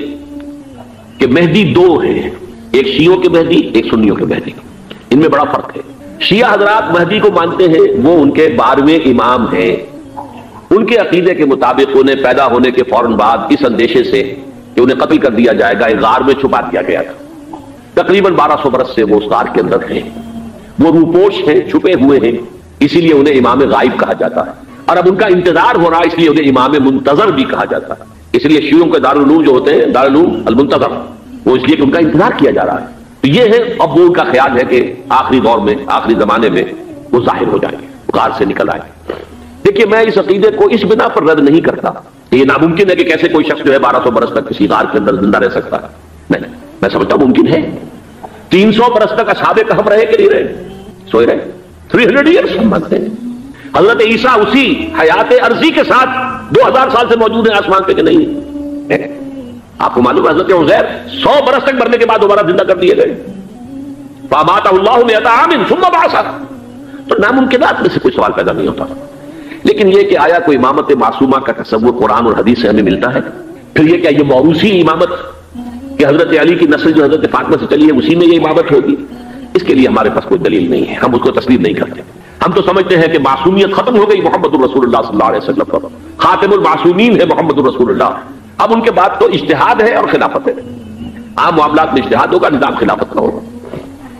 کہ مہدی 2 ہیں، ایک شیعوں کے مہدی، ایک سنیوں کے مہدی، ان میں بڑا فرق ہے۔ شیعہ حضرات مہدی کو مانتے ہیں، وہ ان کے 12ویں امام ہیں، ان کے عقیدے کے مطابق انہیں پیدا ہونے کے فوراً بعد اس اندیشے سے کہ انہیں قتل کر دیا جائے گا ایک غار میں چھپا دیا گیا تھا۔ تقریباً 1200 برس سے وہ اس غار کے اندر ہیں، وہ روپوش ہیں، چھپے ہوئے ہیں، اسی لیے انہیں امام غائب کہا جاتا ہے، اور اب ان کا انتظار ہو رہا ہے اس لیے انہیں امام منتظر بھی کہا جاتا ہے۔ اس لیے شیعوں کے دارالعلوم جو ہوتے ہیں، دارالعلوم المنتظر، وہ اس لیے کہ ان کا انتظار کیا جا رہا ہے. تو یہ ہے، اب وہ ان کا خیال ہے کہ آخری دور میں، آخری زمانے میں وہ ظاہر ہو جائیں گے، غار سے نکل آئیں گے. دیکھیے میں اس عقیدے کو اس بنا پر رد نہیں کرتا کہ یہ ناممکن ہے کہ کیسے کوئی شخص جو ہے 1200 برس تک کسی غار کے اندر زندہ رہ سکتا ہے. نہیں، میں سمجھتا ہوں ممکن ہے. 300 برس تک اصحاب کہف رہے کہ نہیں رہے؟ سوئے رہے. 300 ایئرس ہم مانتے ہیں. حضرت عیسیٰ اسی حیات عرضی کے ساتھ 2000 سال سے موجود ہیں آسمان پہ کہ نہیں؟ آپ کو معلوم ہے حضرت عزیر 100 برس تک مرنے کے بعد دوبارہ زندہ کر دیے گئے. فَأَمَاتَهُ اللَّهُ مِئَةَ عَامٍ ثُمَّ بَعَثَهُ. تو ناممکنات میں سے کوئی سوال پیدا نہیں ہوتا. لیکن یہ کہ آیا کوئی امامت معصومہ کا تصور قرآن اور حدیث سے ہمیں ملتا ہے؟ پھر یہ کہ یہ موروثی امامت کہ حضرت علی کی نسل جو حضرت فاطمہ سے چلی ہے اسی میں یہ امامت ہوگی، اس کے لیے ہمارے پاس کوئی دلیل نہیں ہے. ہم اس کو تسلیم نہیں کرتے. ہم تو سمجھتے ہیں کہ معصومیت ختم ہو گئی محمد الرسول اللہ صلی اللہ علیہ وسلم پر. خاتم المعصومین ہے محمد الرسول اللہ. اب ان کے بعد تو اجتہاد ہے اور خلافت ہے. عام معاملات میں اجتہاد ہوگا، نظام خلافت کا ہوگا.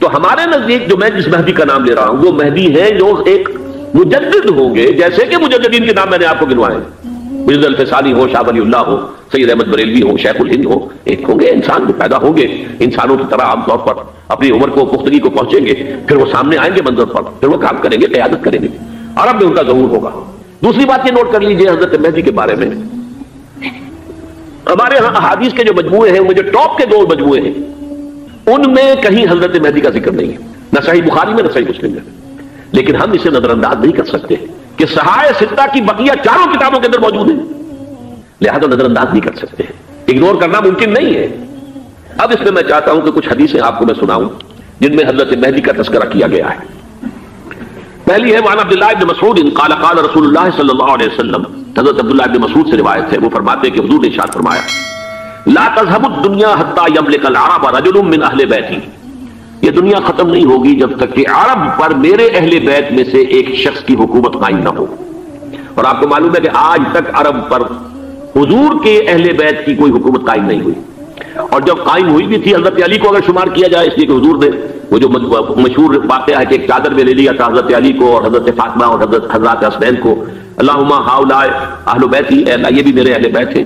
تو ہمارے نزدیک جو میں جس مہدی کا نام لے رہا ہوں وہ مہدی ہے جو ایک مجدد ہوں گے، جیسے کہ مجددین کے نام میں نے آپ کو گنوائے. مرزا الفسانی ہو، شاہ ولی اللہ ہو، سید احمد بریلوی ہو، شیخ الہند ہو، ایک ہوں گے انسان جو پیدا ہوں گے انسانوں کی طرح عام طور پر اپنی عمر کو پختگی کو پہنچیں گے، پھر وہ سامنے آئیں گے منظر پر، پھر وہ کام کریں گے، قیادت کریں گے. عرب میں ان کا ظہور ہوگا. دوسری بات یہ نوٹ کر لیجئے حضرت مہدی کے بارے میں، ہمارے ہاں احادیث کے جو مجموعے ہیں، وہ جو ٹاپ کے 2 مجموعے ہیں، ان میں کہیں حضرت مہدی کا ذکر نہیں ہے، نہ صحیح بخاری میں نہ صحیح مسلم میں. لیکن ہم اسے نظر انداز نہیں کر سکتے کہ صحائح ستہ کی بقیہ 4 کتابوں کے اندر موجود ہیں، لہذا نظر انداز نہیں کر سکتے، اگنور کرنا ممکن نہیں ہے. اب اس میں میں چاہتا ہوں کہ کچھ حدیثیں آپ کو میں سناؤں جن میں حضرت مہدی کا تذکرہ کیا گیا ہے. پہلی ہے وعن عبداللہ ابن مسعود قال قال رسول اللہ صلی اللہ علیہ وسلم. حضرت عبداللہ ابن مسعود سے روایت ہے، وہ فرماتے ہیں کہ حضور نے ارشاد فرمایا لا تذهب الدنيا حتى يملك العرب رجل من اہل بیتی. یہ دنیا ختم نہیں ہوگی جب تک کہ عرب پر میرے اہل بیت میں سے ایک شخص کی حکومت قائم نہ ہو. اور آپ کو معلوم ہے کہ آج تک عرب پر حضور کے اہل بیت کی کوئی حکومت قائم نہیں ہوئی. اور جب قائم ہوئی بھی تھی حضرت علی کو اگر شمار کیا جائے، اس لیے کہ حضور نے وہ جو مشہور واقعہ ہے کہ ایک چادر میں لے لیا تھا حضرت علی کو اور حضرت فاطمہ اور حضرت حسنین کو، اللہم ہؤلاء اہل بیتی، اے اللہ یہ بھی میرے اہل بیت ہیں.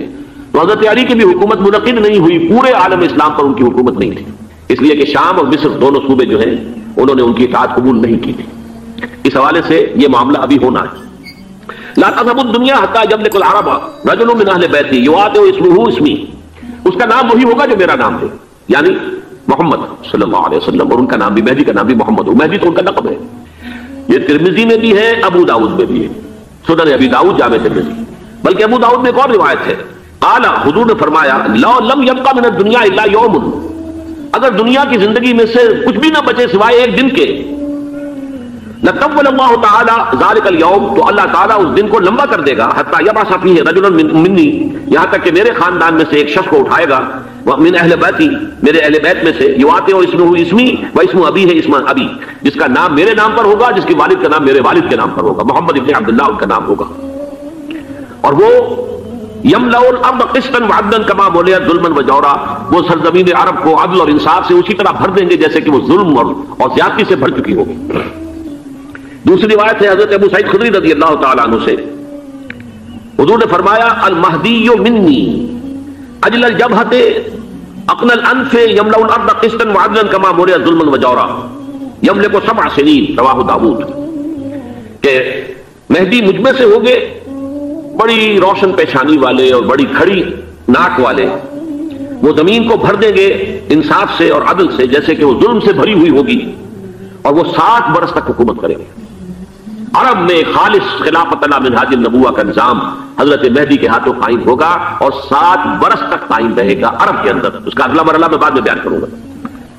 تو حضرت علی کی بھی حکومت منعقد نہیں ہوئی، پورے عالم اسلام پر ان کی حکومت نہیں تھی، اس لیے کہ شام اور مصر دونوں صوبے جو ہیں انہوں نے ان کی اطاعت قبول نہیں کی تھی. اس حوالے سے یہ معاملہ ابھی ہونا ہے. لا تذهب الدنيا حتى يملك العرب رجل من اهل بيتي يعاد اسمه اسمي. اس کا نام وہی ہوگا جو میرا نام ہے، یعنی محمد صلی اللہ علیہ وسلم. اور ان کا نام بھی، مہدی کا نام بھی محمد ہو. مہدی تو ان کا لقب ہے. یہ ترمذی میں بھی ہے، ابو داؤد میں بھی ہے، سنن ابی داؤد جامع ترمذی. بلکہ ابو داؤد میں ایک اور روایت ہے، قال حضور نے فرمایا لو لم يبقى من الدنيا الا يوم. اگر دنیا کی زندگی میں سے کچھ بھی نہ بچے سوائے ایک دن کے، لطول اللہ تعالی ذلك اليوم، تو اللہ تعالیٰ اس دن کو لمبا کر دے گا، حتی یبعث فیہ رجلا منی، یہاں تک کہ میرے خاندان میں سے ایک شخص کو اٹھائے گا، من اہل بیتی، میرے اہل بیت میں سے، یواطع اسمہ اسمی و اسم ابی ہے اسم ابی، جس کا نام میرے نام پر ہوگا، جس کے والد کا نام میرے والد کے نام پر ہوگا، محمد ابن عبداللہ ان کا نام ہوگا. اور وہ یملأ الارض قسطا وعدلا کما ملئت ظلما وجورا، وہ سرزمین عرب کو عدل اور انصاف سے اسی طرح بھر دیں گے جیسے کہ وہ ظلم اور زیادتی سے بھر چکی ہوگی. دوسری روایت ہے حضرت ابو سعید خدری رضی اللہ تعالیٰ عنہ سے، حضور نے فرمایا المہدی منی اجل الجبہۃ اقن الانف یملأ الارض قسطا وعدلا کما ملئت ظلما وجورا یملک 7 سنین، رواہ داؤد. کہ مہدی مجھ میں سے ہوں گے، بڑی روشن پیشانی والے اور بڑی کھڑی ناک والے، وہ زمین کو بھر دیں گے انصاف سے اور عدل سے جیسے کہ وہ ظلم سے بھری ہوئی ہوگی، اور وہ 60 برس تک حکومت کریں گے. عرب میں خالص خلافت علی منہاج النبوہ کا نظام حضرت مہدی کے ہاتھوں قائم ہوگا اور 60 برس تک قائم رہے گا عرب کے اندر. اس کا اگلا مرحلہ میں بعد میں بیان کروں گا.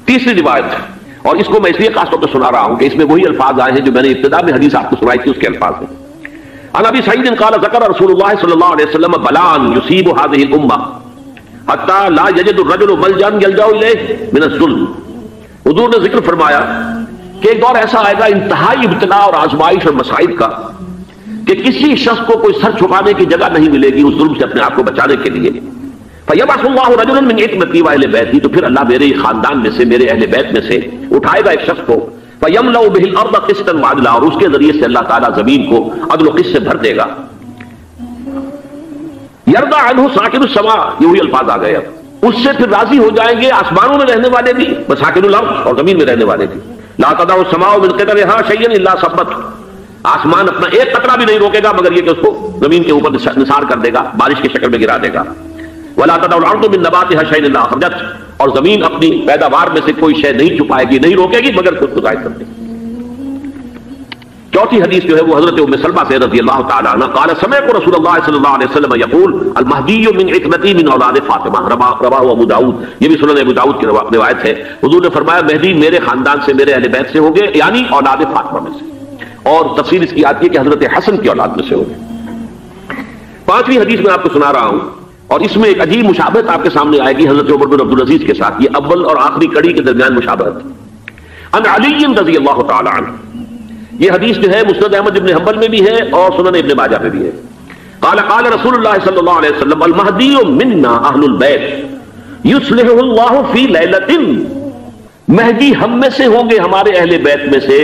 تیسری روایت، اور اس کو میں اس لیے خاص طور پہ سنا رہا ہوں کہ اس میں وہی الفاظ آئے ہیں جو میں نے ابتدا میں حدیث آپ کو سنائی تھی، اس کے الفاظ ہیں. عن ابی سعید قال ذکر رسول اللہ صلی اللہ علیہ وسلم بلاء یصیب هذه الامه حتى لا يجد الرجل ملجا يلجا الیہ من الظلم. حضور نے ذکر فرمایا کہ ایک دور ایسا آئے گا انتہائی ابتلا اور آزمائش اور مصائب کا کہ کسی شخص کو کوئی سر چھپانے کی جگہ نہیں ملے گی اس ظلم سے اپنے آپ کو بچانے کے لیے. فیبعث اللہ رجلا من عتمتی واہل بیتی، تو پھر اللہ میرے خاندان میں سے، میرے اہل بیت میں سے اٹھائے گا ایک شخص کو، فیملأ بہ الارض قسطا وعدلا، اور اس کے ذریعے سے اللہ تعالیٰ زمین کو عدل و قسط سے بھر دے گا. یرضا عنہ ساکن السماء، یہ وہی الفاظ آ گئے اب، اس سے پھر راضی ہو جائیں گے آسمانوں میں رہنے والے بھی، وساکن الارض، اور زمین میں رہنے والے بھی. لا تدع السماء من قطرها شيئا الا ثبت، آسمان اپنا ایک قطرہ بھی نہیں روکے گا مگر یہ کہ اس کو زمین کے اوپر نثار کر دے گا، بارش کی شکل میں گرا دے گا. ولا تدع الارض من نباتها شيئا الا اخرجت، اور زمین اپنی پیداوار میں سے کوئی شے نہیں چھپائے گی، نہیں روکے گی مگر خود کو ظاہر کر دے گی. چوتھی حدیث جو ہے وہ حضرت ام سلمہ سے رضی اللہ تعالی عنہ قال سمعت رسول اللہ صلی اللہ علیہ وسلم یقول المہدی من عتبتی من اولاد فاطمہ، رواہ ابو داؤد، یہ بھی سنن ابو داؤد کی روایت ہے. حضور نے فرمایا مہدی میرے خاندان سے، میرے اہل بیت سے ہوں گے، یعنی اولاد فاطمہ میں سے، اور تفسیر اس کی آتی ہے کہ حضرت حسن کی اولاد میں سے ہوں گے. پانچویں حدیث میں آپ کو سنا رہا ہوں، اور اس میں ایک عجیب مشابہت آپ کے سامنے آئے گی حضرت عمر بن عبدالعزیز کے ساتھ، یہ اول اور آخری کڑی کے درمیان مشابہت. ان علی رضی اللہ تعالی عنہ، یہ حدیث جو ہے مسند احمد ابن حنبل میں بھی ہے اور سنن ابن ماجہ میں بھی ہے. قال قال رسول اللہ صلی اللہ علیہ وسلم المہدی منا اہل البیت یصلحہ اللہ فی لیلۃ، مہدی ہم میں سے ہوں گے، ہمارے اہل بیت میں سے،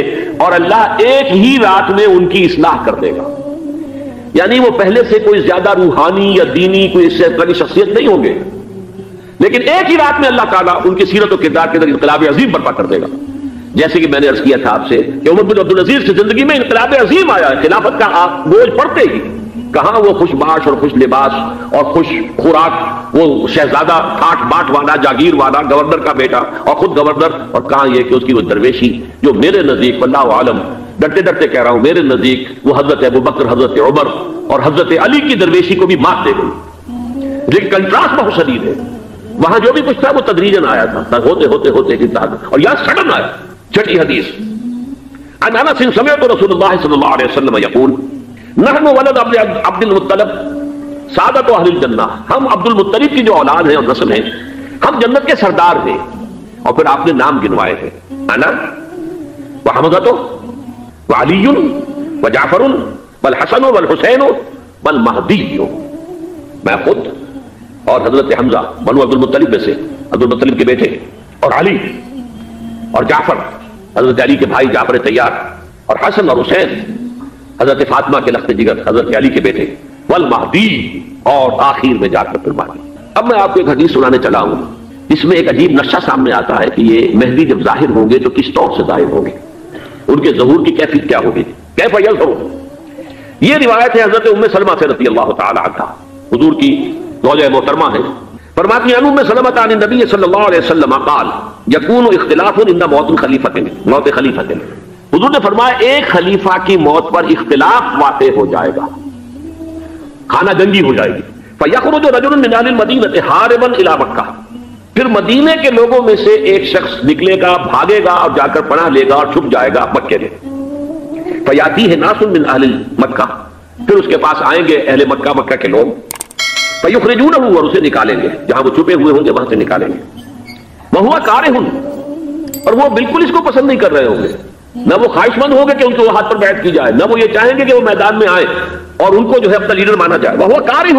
اور اللہ ایک ہی رات میں ان کی اصلاح کر دے گا. یعنی وہ پہلے سے کوئی زیادہ روحانی یا دینی کوئی اس سے بڑی شخصیت نہیں ہوں گے، لیکن ایک ہی رات میں اللہ تعالیٰ ان کی سیرت و کردار کے اندر انقلاب عظیم برپا کر دے گا. جیسے کہ میں نے عرض کیا تھا آپ سے کہ عمر بن عبدالعزیز کی زندگی میں انقلاب عظیم آیا، خلافت کا بوجھ پڑتے ہی کہاں وہ خوش باش اور خوش لباس اور خوش خوراک، وہ شہزادہ ٹھاٹ باٹ والا، جاگیر والا، گورنر کا بیٹا اور خود گورنر، اور کہاں یہ کہ اس کی وہ درویشی جو میرے نزدیک واللہ عالم، ڈرتے ڈرتے کہہ رہا ہوں، میرے نزدیک وہ حضرت ابوبکر، حضرت عمر اور حضرت علی کی درویشی کو بھی مات دے گئی. لیکن کنٹراسٹ بہت شدید ہے، وہاں جو بھی کچھ تھا وہ تدریجاً آیا تھا، ہوتے ہوتے ہوتے اور یہاں سڈن آیا. چھٹی حدیث عن انس سمعت رسول اللہ صلی اللہ علیہ وسلم یقول نحن ولد عبد المطلب سعادت اہل الجنہ، ہم عبد المطلب کی جو اولاد ہیں اور نسل ہیں، ہم جنت کے سردار ہیں. اور پھر آپ نے نام گنوائے ہیں، انا وحمزہ وعلی وجعفر والحسن والحسین والمہدی، میں خود اور حضرت حمزہ بنو عبد المطلب میں سے، عبد المطلب کے بیٹے، اور علی اور جعفر حضرت علی کے بھائی جعفر تیار، اور حسن اور حسین حضرت فاطمہ کے لخت جگر حضرت علی کے بیٹے، والمہدی، اور آخر میں جا کر پھر مہدی. اب میں آپ کو ایک حدیث سنانے چلا ہوں، اس میں ایک عجیب نقشہ سامنے آتا ہے کہ یہ مہدی جب ظاہر ہوں گے تو کس طور سے ظاہر ہوں گے، ان کے ظہور کی کیفیت کیا ہوگی، کیف یظہر. یہ روایت ہے حضرت ام سلمہ سے رضی اللہ تعالی عنہا، حضور کی زوجہ محترمہ ہے، فرماتی ہیں ام سلمہ عن النبی صلی اللہ علیہ وسلم قال یکون اختلاف عند موت خلیفۃ، موت خلیفۃ، حضور نے فرمایا ایک خلیفہ کی موت پر اختلاف واقع ہو جائے گا، خانہ جنگی ہو جائے گی. فیخرج رجل من اہل المدینہ حاربا الی مکہ، پھر مدینے کے لوگوں میں سے ایک شخص نکلے گا، بھاگے گا اور جا کر پناہ لے گا اور چھپ جائے گا مکے میں. فیاتیہ ناس من اہل مکہ، پھر اس کے پاس آئیں گے اہل مکہ، مکہ کے لوگ، فیخرجونہ، اور اسے نکالیں گے، جہاں وہ چھپے ہوئے ہوں گے وہاں سے نکالیں گے. وہو کارہ، اور وہ بالکل اس کو پسند نہیں کر رہے ہوں گے، نہ وہ خواہش مند ہوں گے کہ ان کو ہاتھ پر بیعت کی جائے، نہ وہ یہ چاہیں گے کہ وہ میدان میں آئیں اور ان کو جو ہے اپنا لیڈر مانا جائے. وہو کارہ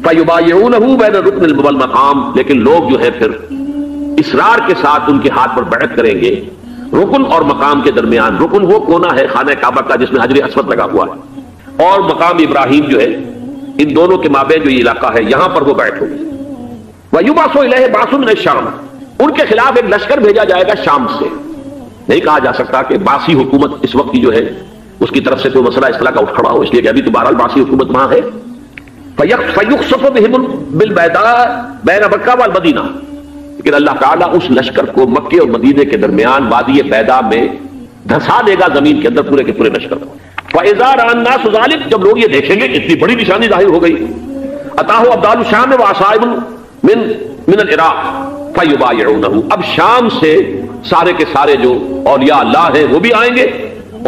فیبایعونہ بین الرکن والمقام، لیکن لوگ جو ہے پھر اصرار کے ساتھ ان کے ہاتھ پر بیعت کریں گے رکن اور مقام کے درمیان. رکن وہ کونا ہے خانہ کعبہ کا جس میں حجر اسود لگا ہوا ہے، اور مقام ابراہیم جو ہے، ان دونوں کے مابین جو یہ علاقہ ہے یہاں پر وہ بیعت ہوگی. وَيُبْعَثُ إِلَيْهِ بَعْثٌ مِنَ الشَّامِ، ان کے خلاف ایک لشکر بھیجا جائے گا شام سے. نہیں کہا جا سکتا کہ باسی حکومت اس وقت کی جو ہے اس کی طرف سے کوئی مسئلہ اس طرح کا اٹھ کھڑا ہو، اس لیے کہ ابھی تو بہرحال باسی حکومت وہاں ہے. فَيُخْسَفُ بِهِمْ بِالْبَيْضَاءِ بَيْنَ مَكَّةَ وَالْمَدِينَةِ، لیکن اللہ تعالیٰ اس لشکر کو مکے اور مدینے کے درمیان وادی بیضاء میں دھسا دے گا زمین کے اندر، پورے کے پورے لشکر کو. فَإِذَا رَأَى النَّاسُ ذَلِكَ، جب لوگ یہ دیکھیں گے اتنی بڑی نشانی ظاہر ہو گئی، أَتَاهُ أَبْدَالُ الشَّامِ وَعَصَائِبٌ من العراق فَيُبَايِعُونَهُ، اب شام سے سارے کے سارے جو اولیاء اللہ ہیں وہ بھی آئیں گے،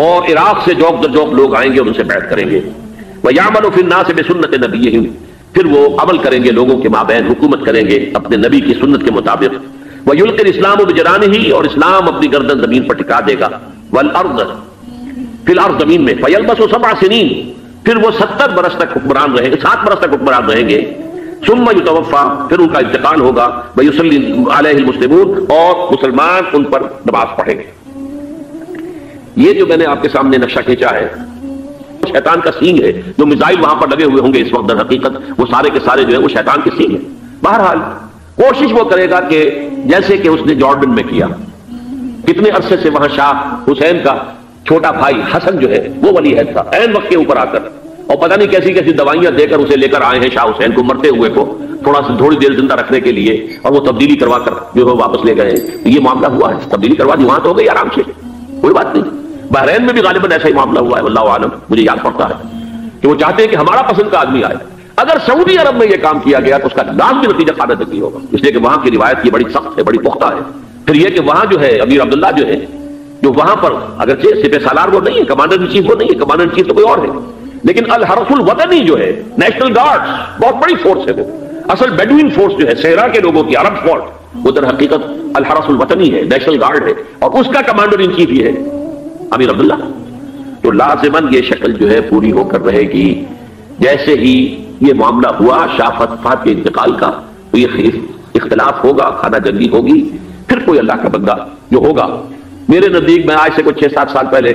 اور عراق سے جوک در جوک لوگ آئیں گے اور ان سے بیعت کریں گے. وَيَعْمَلُ فِي النَّاسِ بِسُنَّةِ نَبِيِّهِمْ، پھر وہ عمل کریں گے لوگوں کے مابین، حکومت کریں گے اپنے نبی کی سنت کے مطابق. وَيُلْقِي الْإِسْلَامُ بِجَرَانِهِ، اور اسلام اپنی گردن زمین پر ٹکا دے گا. وَالْأَرْضَ فی الارض، زمین میں. فَيَلْبَسُ 7 سنین، پھر وہ 70 برس تک حکمران رہیں گے، 7 برس تک حکمران رہیں گے. ثم یتوفا، پھر ان کا انتقال ہوگا. ویصلی علیہ المسلمون، اور مسلمان ان پر نماز پڑھیں گے. یہ جو میں نے آپ کے سامنے نقشہ کھینچا ہے وہ شیطان کا سینگ ہے. جو میزائل وہاں پر لگے ہوئے ہوں گے اس وقت در حقیقت وہ سارے کے سارے جو ہے وہ شیطان کے سینگ ہے. بہرحال کوشش وہ کرے گا کہ جیسے کہ اس نے جارڈن میں کیا، کتنے عرصے سے وہاں شاہ حسین کا چھوٹا بھائی حسن جو ہے وہ ولی عہد تھا، عین وقت کے اوپر آ کر، اور پتہ نہیں کیسی کیسی دوائیاں دے کر اسے لے کر آئے ہیں شاہ حسین کو، مرتے ہوئے کو تھوڑی دیر زندہ رکھنے کے لیے، اور وہ تبدیلی کروا کر جو ہے واپس لے گئے. یہ معاملہ ہوا ہے، تبدیلی کروا دی وہاں تو ہو گئی آرام سے، کوئی بات نہیں. بحرین میں بھی غالباً ایسا ہی معاملہ ہوا ہے، واللہ عالم. مجھے یاد پڑتا ہے کہ وہ چاہتے ہیں کہ ہمارا پسند کا آدمی آئے. اگر سعودی عرب میں یہ کام کیا گیا تو اس کا لازمی نتیجہ خالد نہیں ہوگا، اس لیے کہ وہاں کی روایت یہ بڑی سخت ہے، بڑی پختہ ہے. پھر یہ کہ وہاں جو ہے امیر عبداللہ جو ہے، جو وہاں پر اگرچہ سپہ سالار وہ نہیں ہے، کمانڈر ان چیف وہ نہیں ہے، کمانڈر ان چیف تو کوئی اور ہے، لیکن الحرس الوطنی جو ہے نیشنل گارڈ بہت بڑی فورس ہے. وہ اصل بیڈوین فورس جو ہے صحرا کے لوگوں کی، عرب فورس، وہ در حقیقت الحرس الوطنی ہے، نیشنل گارڈ ہے، اور اس کا کمانڈر ان چیف یہ ہے امیر عبداللہ. تو لازماً یہ شکل جو ہے پوری ہو کر رہے گی. جیسے ہی یہ معاملہ ہوا شاہ فہد کے انتقال کا تو یہ اختلاف ہوگا، خانہ جنگی ہوگی. پھر کوئی اللہ کا بندہ جو ہوگا، میرے نزدیک میں آج سے کوئی 6-7 سال پہلے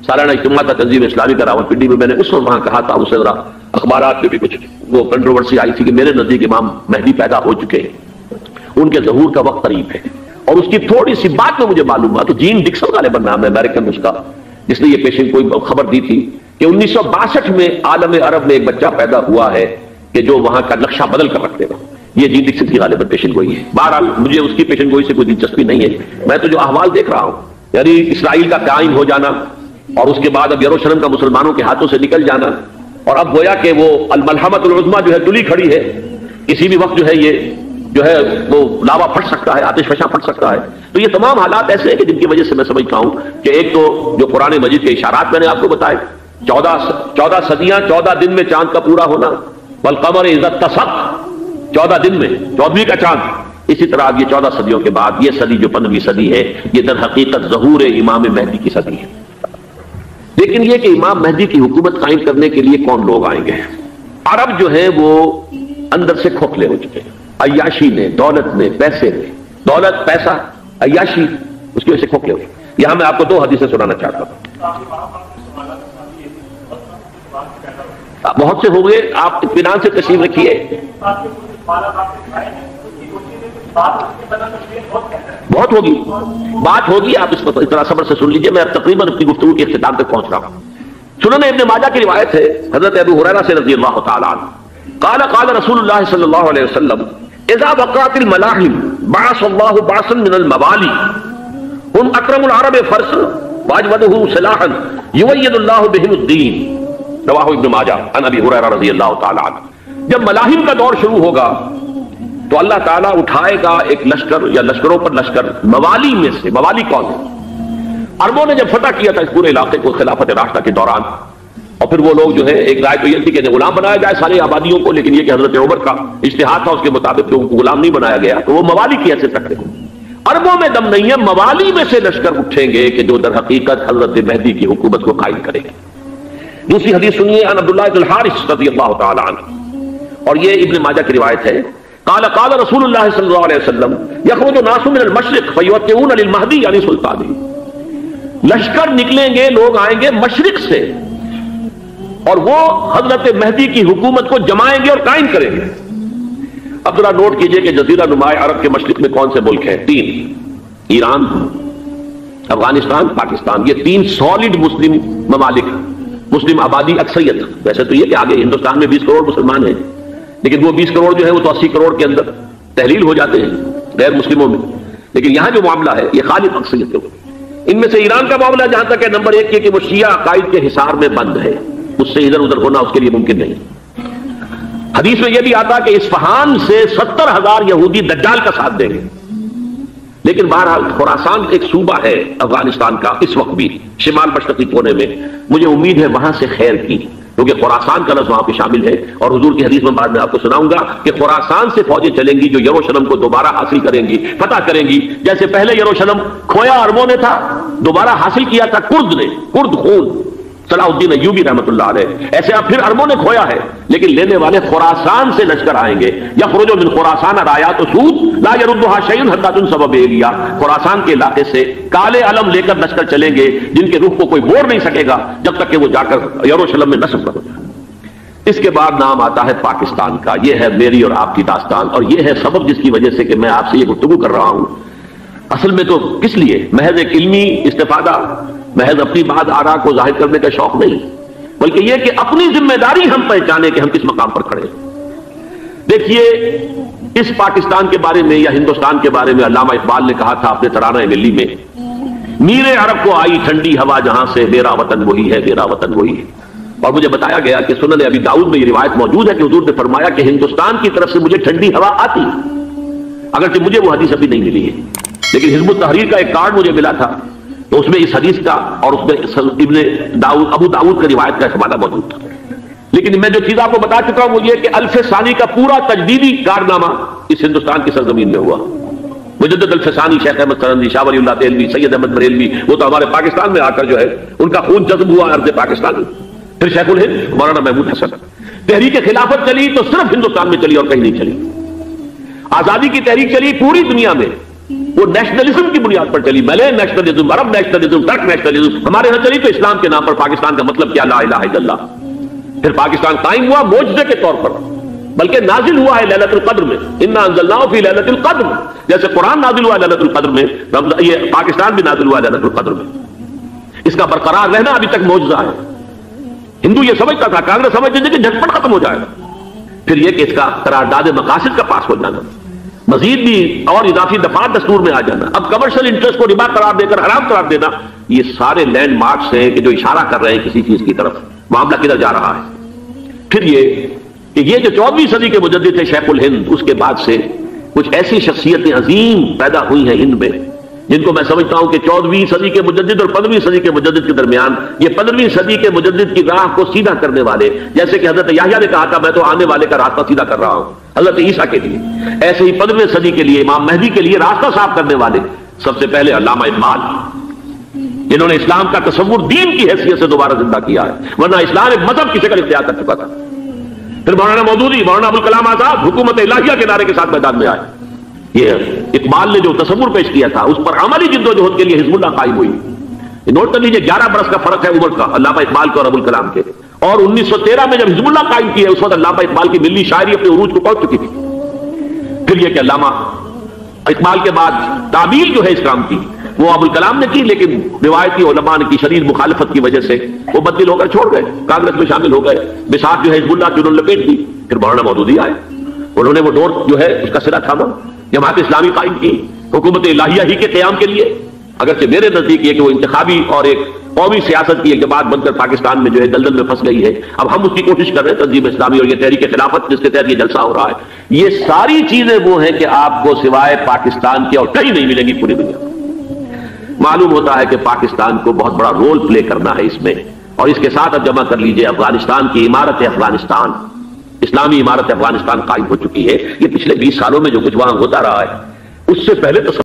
سالانہ اجتماع تھا تنظیم اسلامی کا راولپنڈی میں، میں نے اس وقت وہاں کہا تھا، اسے ذرا اخبارات میں بھی کچھ وہ کنٹروورسی آئی تھی کہ میرے نزدیک امام مہدی پیدا ہو چکے ہیں، ان کے ظہور کا وقت قریب ہے. اور اس کی تھوڑی سی بات میں مجھے معلوم ہوا تو جین ڈکسن غالباً نام ہے امریکن اس کا، جس نے یہ پیشن کوئی خبر دی تھی کہ 1962 میں عالم عرب میں ایک بچہ پیدا ہوا ہے کہ جو وہاں کا نقشہ بدل کر رکھ دے گا. یہ جین ڈکسن کی غالباً پیشن گوئی ہے. بہرحال مجھے اس کی پیشن گوئی سے کوئی دلچسپی نہیں ہے. میں تو جو احوال دیکھ رہا ہوں، یعنی اسرائیل کا قائم ہو جانا، اور اس کے بعد اب یروشلم کا مسلمانوں کے ہاتھوں سے نکل جانا، اور اب گویا کہ وہ الملحمۃ العظمیٰ جو ہے تلی کھڑی ہے، کسی بھی وقت جو ہے یہ جو ہے وہ لاوا پھٹ سکتا ہے، آتش فشاں پھٹ سکتا ہے. تو یہ تمام حالات ایسے ہیں کہ جن کی وجہ سے میں سمجھتا ہوں کہ ایک تو جو قرآن مجید کے اشارات میں نے آپ کو بتائے، 14 صدیاں 14 دن میں چاند کا پورا ہونا، والقمر اذا اتسق، 14 دن میں 14ویں کا چاند. اسی طرح اب یہ 14 صدیوں کے بعد یہ صدی جو 15ویں صدی ہے، یہ در حقیقت ظہور امام مہدی کی صدی ہے. لیکن یہ کہ امام مہدی کی حکومت قائم کرنے کے لیے کون لوگ آئیں گے؟ عرب جو ہے وہ اندر سے کھوکھلے ہو چکے ہیں، عیاشی نے، دولت نے، پیسے نے، دولت، پیسہ، عیاشی، اس کی وجہ سے کھوکھلے ہوئے. یہاں میں آپ کو 2 حدیثیں سنانا چاہتا ہوں. بہت سے ہو گئے، آپ اطمینان سے تشریف رکھیے. بہت ہوگی، بات ہوگی، آپ اس اتنا صبر سے سن لیجئے. میں اب تقریباً اپنی گفتگو کے اختتام تک پہنچ رہا ہوں. سنن ابن ماجہ کی روایت ہے حضرت ابو ہریرہ سے رضی اللہ تعالی عنہ، قال قال رسول اللہ صلی اللہ علیہ وسلم اذا وقعت الملاحم بعث اللہ بعثا من الموالی هم اکرم العرب فرسا واجودهم سلاحا یوید اللہ بهم الدین. رواہ ابن ماجہ عن ابی ہریرہ رضی اللہ تعالی عنہ. جب ملاحم کا دور شروع ہوگا تو اللہ تعالیٰ اٹھائے گا ایک لشکر یا لشکروں پر لشکر موالی میں سے. موالی کون ہے؟ عربوں نے جب فتح کیا تھا اس پورے علاقے کو خلافت راشدہ کے دوران، اور پھر وہ لوگ جو ہے ایک رائے تو یہ تھی کہ غلام بنایا جائے ساری آبادیوں کو، لیکن یہ کہ حضرت عمر کا اجتہاد تھا اس کے مطابق کہ ان کو غلام نہیں بنایا گیا، تو وہ موالی کی حیثیت رکھتے ہیں. عربوں میں دم نہیں ہے، موالی میں سے لشکر اٹھیں گے کہ جو در حقیقت حضرت مہدی کی حکومت کو قائم کریں گے. دوسری حدیث سنیے عن عبداللہ بن الحارث رضی اللہ تعالی عنہ، اور یہ ابن ماجہ کی روایت ہے. قال قال رسول اللہ صلی اللہ علیہ وسلم یخرج الناس من المشرق فیوطئون للمہدی یعنی سلطانی. لشکر نکلیں گے، لوگ آئیں گے مشرق سے، اور وہ حضرت مہدی کی حکومت کو جمائیں گے اور قائم کریں گے. اب ذرا نوٹ کیجئے کہ جزیرہ نما عرب کے مشرق میں کون سے ملک ہیں؟ 3: ایران، افغانستان، پاکستان. یہ 3 سالڈ مسلم ممالک، مسلم آبادی اکثریت. ویسے تو یہ کہ آگے ہندوستان میں 20 کروڑ مسلمان ہیں، لیکن وہ 20 کروڑ جو ہے وہ تو 80 کروڑ کے اندر تحلیل ہو جاتے ہیں غیر مسلموں میں. لیکن یہاں جو معاملہ ہے یہ خالص اکثریت ہے. ان میں سے ایران کا معاملہ جہاں تک ہے نمبر 1 یہ کہ وہ شیعہ عقائد کے حصار میں بند ہے، اس سے ادھر ادھر ہونا اس کے لیے ممکن نہیں. حدیث میں یہ بھی آتا کہ اصفہان سے 70,000 یہودی دجال کا ساتھ دیں گے. لیکن بہرحال خراسان ایک صوبہ ہے افغانستان کا اس وقت بھی شمال مشرقی کونے میں، مجھے امید ہے وہاں سے خیر کی، کیونکہ خراسان کا لفظ وہاں پہ شامل ہے. اور حضور کی حدیث میں بعد میں آپ کو سناؤں گا کہ خراسان سے فوجیں چلیں گی جو یروشلم کو دوبارہ حاصل کریں گی، فتح کریں گی. جیسے پہلے یروشلم کھویا عربوں نے تھا، دوبارہ حاصل کیا تھا کرد نے، کرد خون صلاح الدین ایوبی رحمۃ اللہ علیہ، ایسے اب پھر عربوں نے کھویا ہے لیکن لینے والے خراسان سے لشکر آئیں گے. یخرج من خراسان رایات و سود لا یردها شیء حتی تنصب بإیلیا. خراسان کے علاقے سے کالے علم لے کر لشکر چلیں گے جن کے روح کو کوئی موڑ نہیں سکے گا جب تک کہ وہ جا کر یروشلم میں نصب نہ ہو جائے. اس کے بعد نام آتا ہے پاکستان کا. یہ ہے میری اور آپ کی داستان، اور یہ ہے سبب جس کی وجہ سے کہ میں آپ سے یہ گفتگو کر رہا ہوں. اصل میں تو کس لیے؟ محض ایک علمی استفادہ، محض اپنی بات آراء کو ظاہر کرنے کا شوق نہیں، بلکہ یہ کہ اپنی ذمہ داری ہم پہچانے کہ ہم کس مقام پر کھڑے ہیں. دیکھیے، اس پاکستان کے بارے میں یا ہندوستان کے بارے میں علامہ اقبال نے کہا تھا اپنے ترانہ ملی میں، میر عرب کو آئی ٹھنڈی ہوا جہاں سے، میرا وطن وہی ہے، میرا وطن وہی ہے. اور مجھے بتایا گیا کہ سنن ابی داؤد میں یہ روایت موجود ہے کہ حضور نے فرمایا کہ ہندوستان کی طرف سے مجھے ٹھنڈی ہوا آتی، اگرچہ مجھے وہ حدیث ابھی نہیں ملی ہے، لیکن حزب التحریر کا ایک کارڈ مجھے ملا تھا تو اس میں اس حدیث کا اور اس میں ابو داؤد کا روایت کا حوالہ موجود تھا. لیکن میں جو چیز آپ کو بتا چکا ہوں وہ یہ کہ الف ثانی کا پورا تجدیدی کارنامہ اس ہندوستان کی سرزمین میں ہوا. مجدد الف ثانی شیخ احمد سرندی، شاہ ولی اللہ دہلوی، سید احمد بریلوی، وہ تو ہمارے پاکستان میں آ کر جو ہے ان کا خون جذب ہوا ارض پاکستان میں. پھر شیخ الہند مولانا محمود حسن. تحریک خلافت چلی تو صرف ہندوستان میں چلی اور کہیں نہیں چلی. آزادی کی تحریک چلی پوری دنیا میں، وہ نیشنلزم کی بنیاد پر چلی، ملے نیشنلزم، عرب نیشنلزم، ترک نیشنلزم. ہمارے یہاں چلی تو اسلام کے نام پر. پاکستان کا مطلب کیا؟ لا الہ الا اللہ. پھر پاکستان قائم ہوا معجزے کے طور پر، بلکہ نازل ہوا ہے لیلۃ القدر میں. انا انزلناہ فی لیلۃ القدر، جیسے قرآن نازل ہوا لیلۃ القدر میں، یہ پاکستان بھی نازل ہوا لیلۃ القدر میں. اس کا برقرار رہنا ابھی تک معجزہ ہے. ہندو یہ سمجھتا تھا، کانگریس سمجھتی تھی کہ جھٹپٹ ختم ہو جائے گا. پھر یہ کہ اس کا قرارداد مقاصد کا پاس ہو جانا، مزید بھی اور اضافی دفعات دستور میں آ جانا، اب کمرشل انٹرسٹ کو ربا قرار دے کر حرام قرار دینا، یہ سارے لینڈ مارکس ہیں کہ جو اشارہ کر رہے ہیں کسی چیز کی طرف، معاملہ کدھر جا رہا ہے. پھر یہ کہ یہ جو 14ویں صدی کے مجدد تھے شیخ الہند، اس کے بعد سے کچھ ایسی شخصیتیں عظیم پیدا ہوئی ہیں ہند میں جن کو میں سمجھتا ہوں کہ 14ویں صدی کے مجدد اور 15ویں صدی کے مجدد کے درمیان یہ 15ویں صدی کے مجدد کی راہ کو سیدھا کرنے والے، جیسے کہ حضرت یحییٰ نے کہا تھا میں تو آنے والے کا راستہ سیدھا کر رہا ہوں حضرت عیسیٰ کے لیے، ایسے ہی 15ویں صدی کے لیے امام مہدی کے لیے راستہ صاف کرنے والے سب سے پہلے علامہ اقبال، جنہوں نے اسلام کا تصور دین کی حیثیت سے دوبارہ زندہ کیا ہے، ورنہ اسلام ایک مذہب کی شکل اختیار کر چکا تھا. پھر مولانا مودودی، مولانا ابوالکلام آزاد حکومت الہیہ کے نعرے کے ساتھ میدان میں آئے. یہ اقبال نے جو تصور پیش کیا تھا اس پر عملی جدوجہد کے لیے حزب اللہ قائم ہوئی. نوٹ کر لیجیے 11 برس کا فرق ہے عمر کا علامہ اقبال کے اور ابوالکلام کے. اور 1913 میں جب حزب اللہ قائم کی ہے اس وقت علامہ اقبال کی ملی شاعری اپنے عروج کو پہنچ چکی تھی. پھر یہ کہ علامہ اقبال کے بعد تعمیل جو ہے اسلام کی وہ ابوالکلام نے کی، لیکن روایتی علماء نے کی شدید مخالفت کی وجہ سے وہ بدل ہو کر چھوڑ گئے، کانگریس میں شامل ہو گئے. بساط جو ہے حزب اللہ کی انہوں نے لپیٹ دی. پھر مولانا مودودی آئے، انہوں نے وہ ڈور جو ہے اس کا سرا تھاما، جماعت اسلامی قائم کی حکومت الہیہ ہی کے قیام کے لیے. اگرچہ میرے نزدیک یہ کہ وہ انتخابی اور ایک قومی سیاست کی ایک جماعت بن کر پاکستان میں جو ہے دلدل میں پھنس گئی ہے. اب ہم اس کی کوشش کر رہے ہیں تنظیم اسلامی اور یہ تحریک خلافت جس کے تحت یہ جلسہ ہو رہا ہے. یہ ساری چیزیں وہ ہیں کہ آپ کو سوائے پاکستان کے اور کہیں نہیں ملیں گی پوری دنیا میں. معلوم ہوتا ہے کہ پاکستان کو بہت بڑا رول پلے کرنا ہے اس میں. اور اس کے ساتھ اب جمع کر لیجئے افغانستان کی عمارت افغانستان، اسلامی عمارت افغانستان قائم ہو چکی ہے. یہ پچھلے 20 سالوں میں جو کچھ وہاں ہوتا رہا ہے اس سے پہلے تو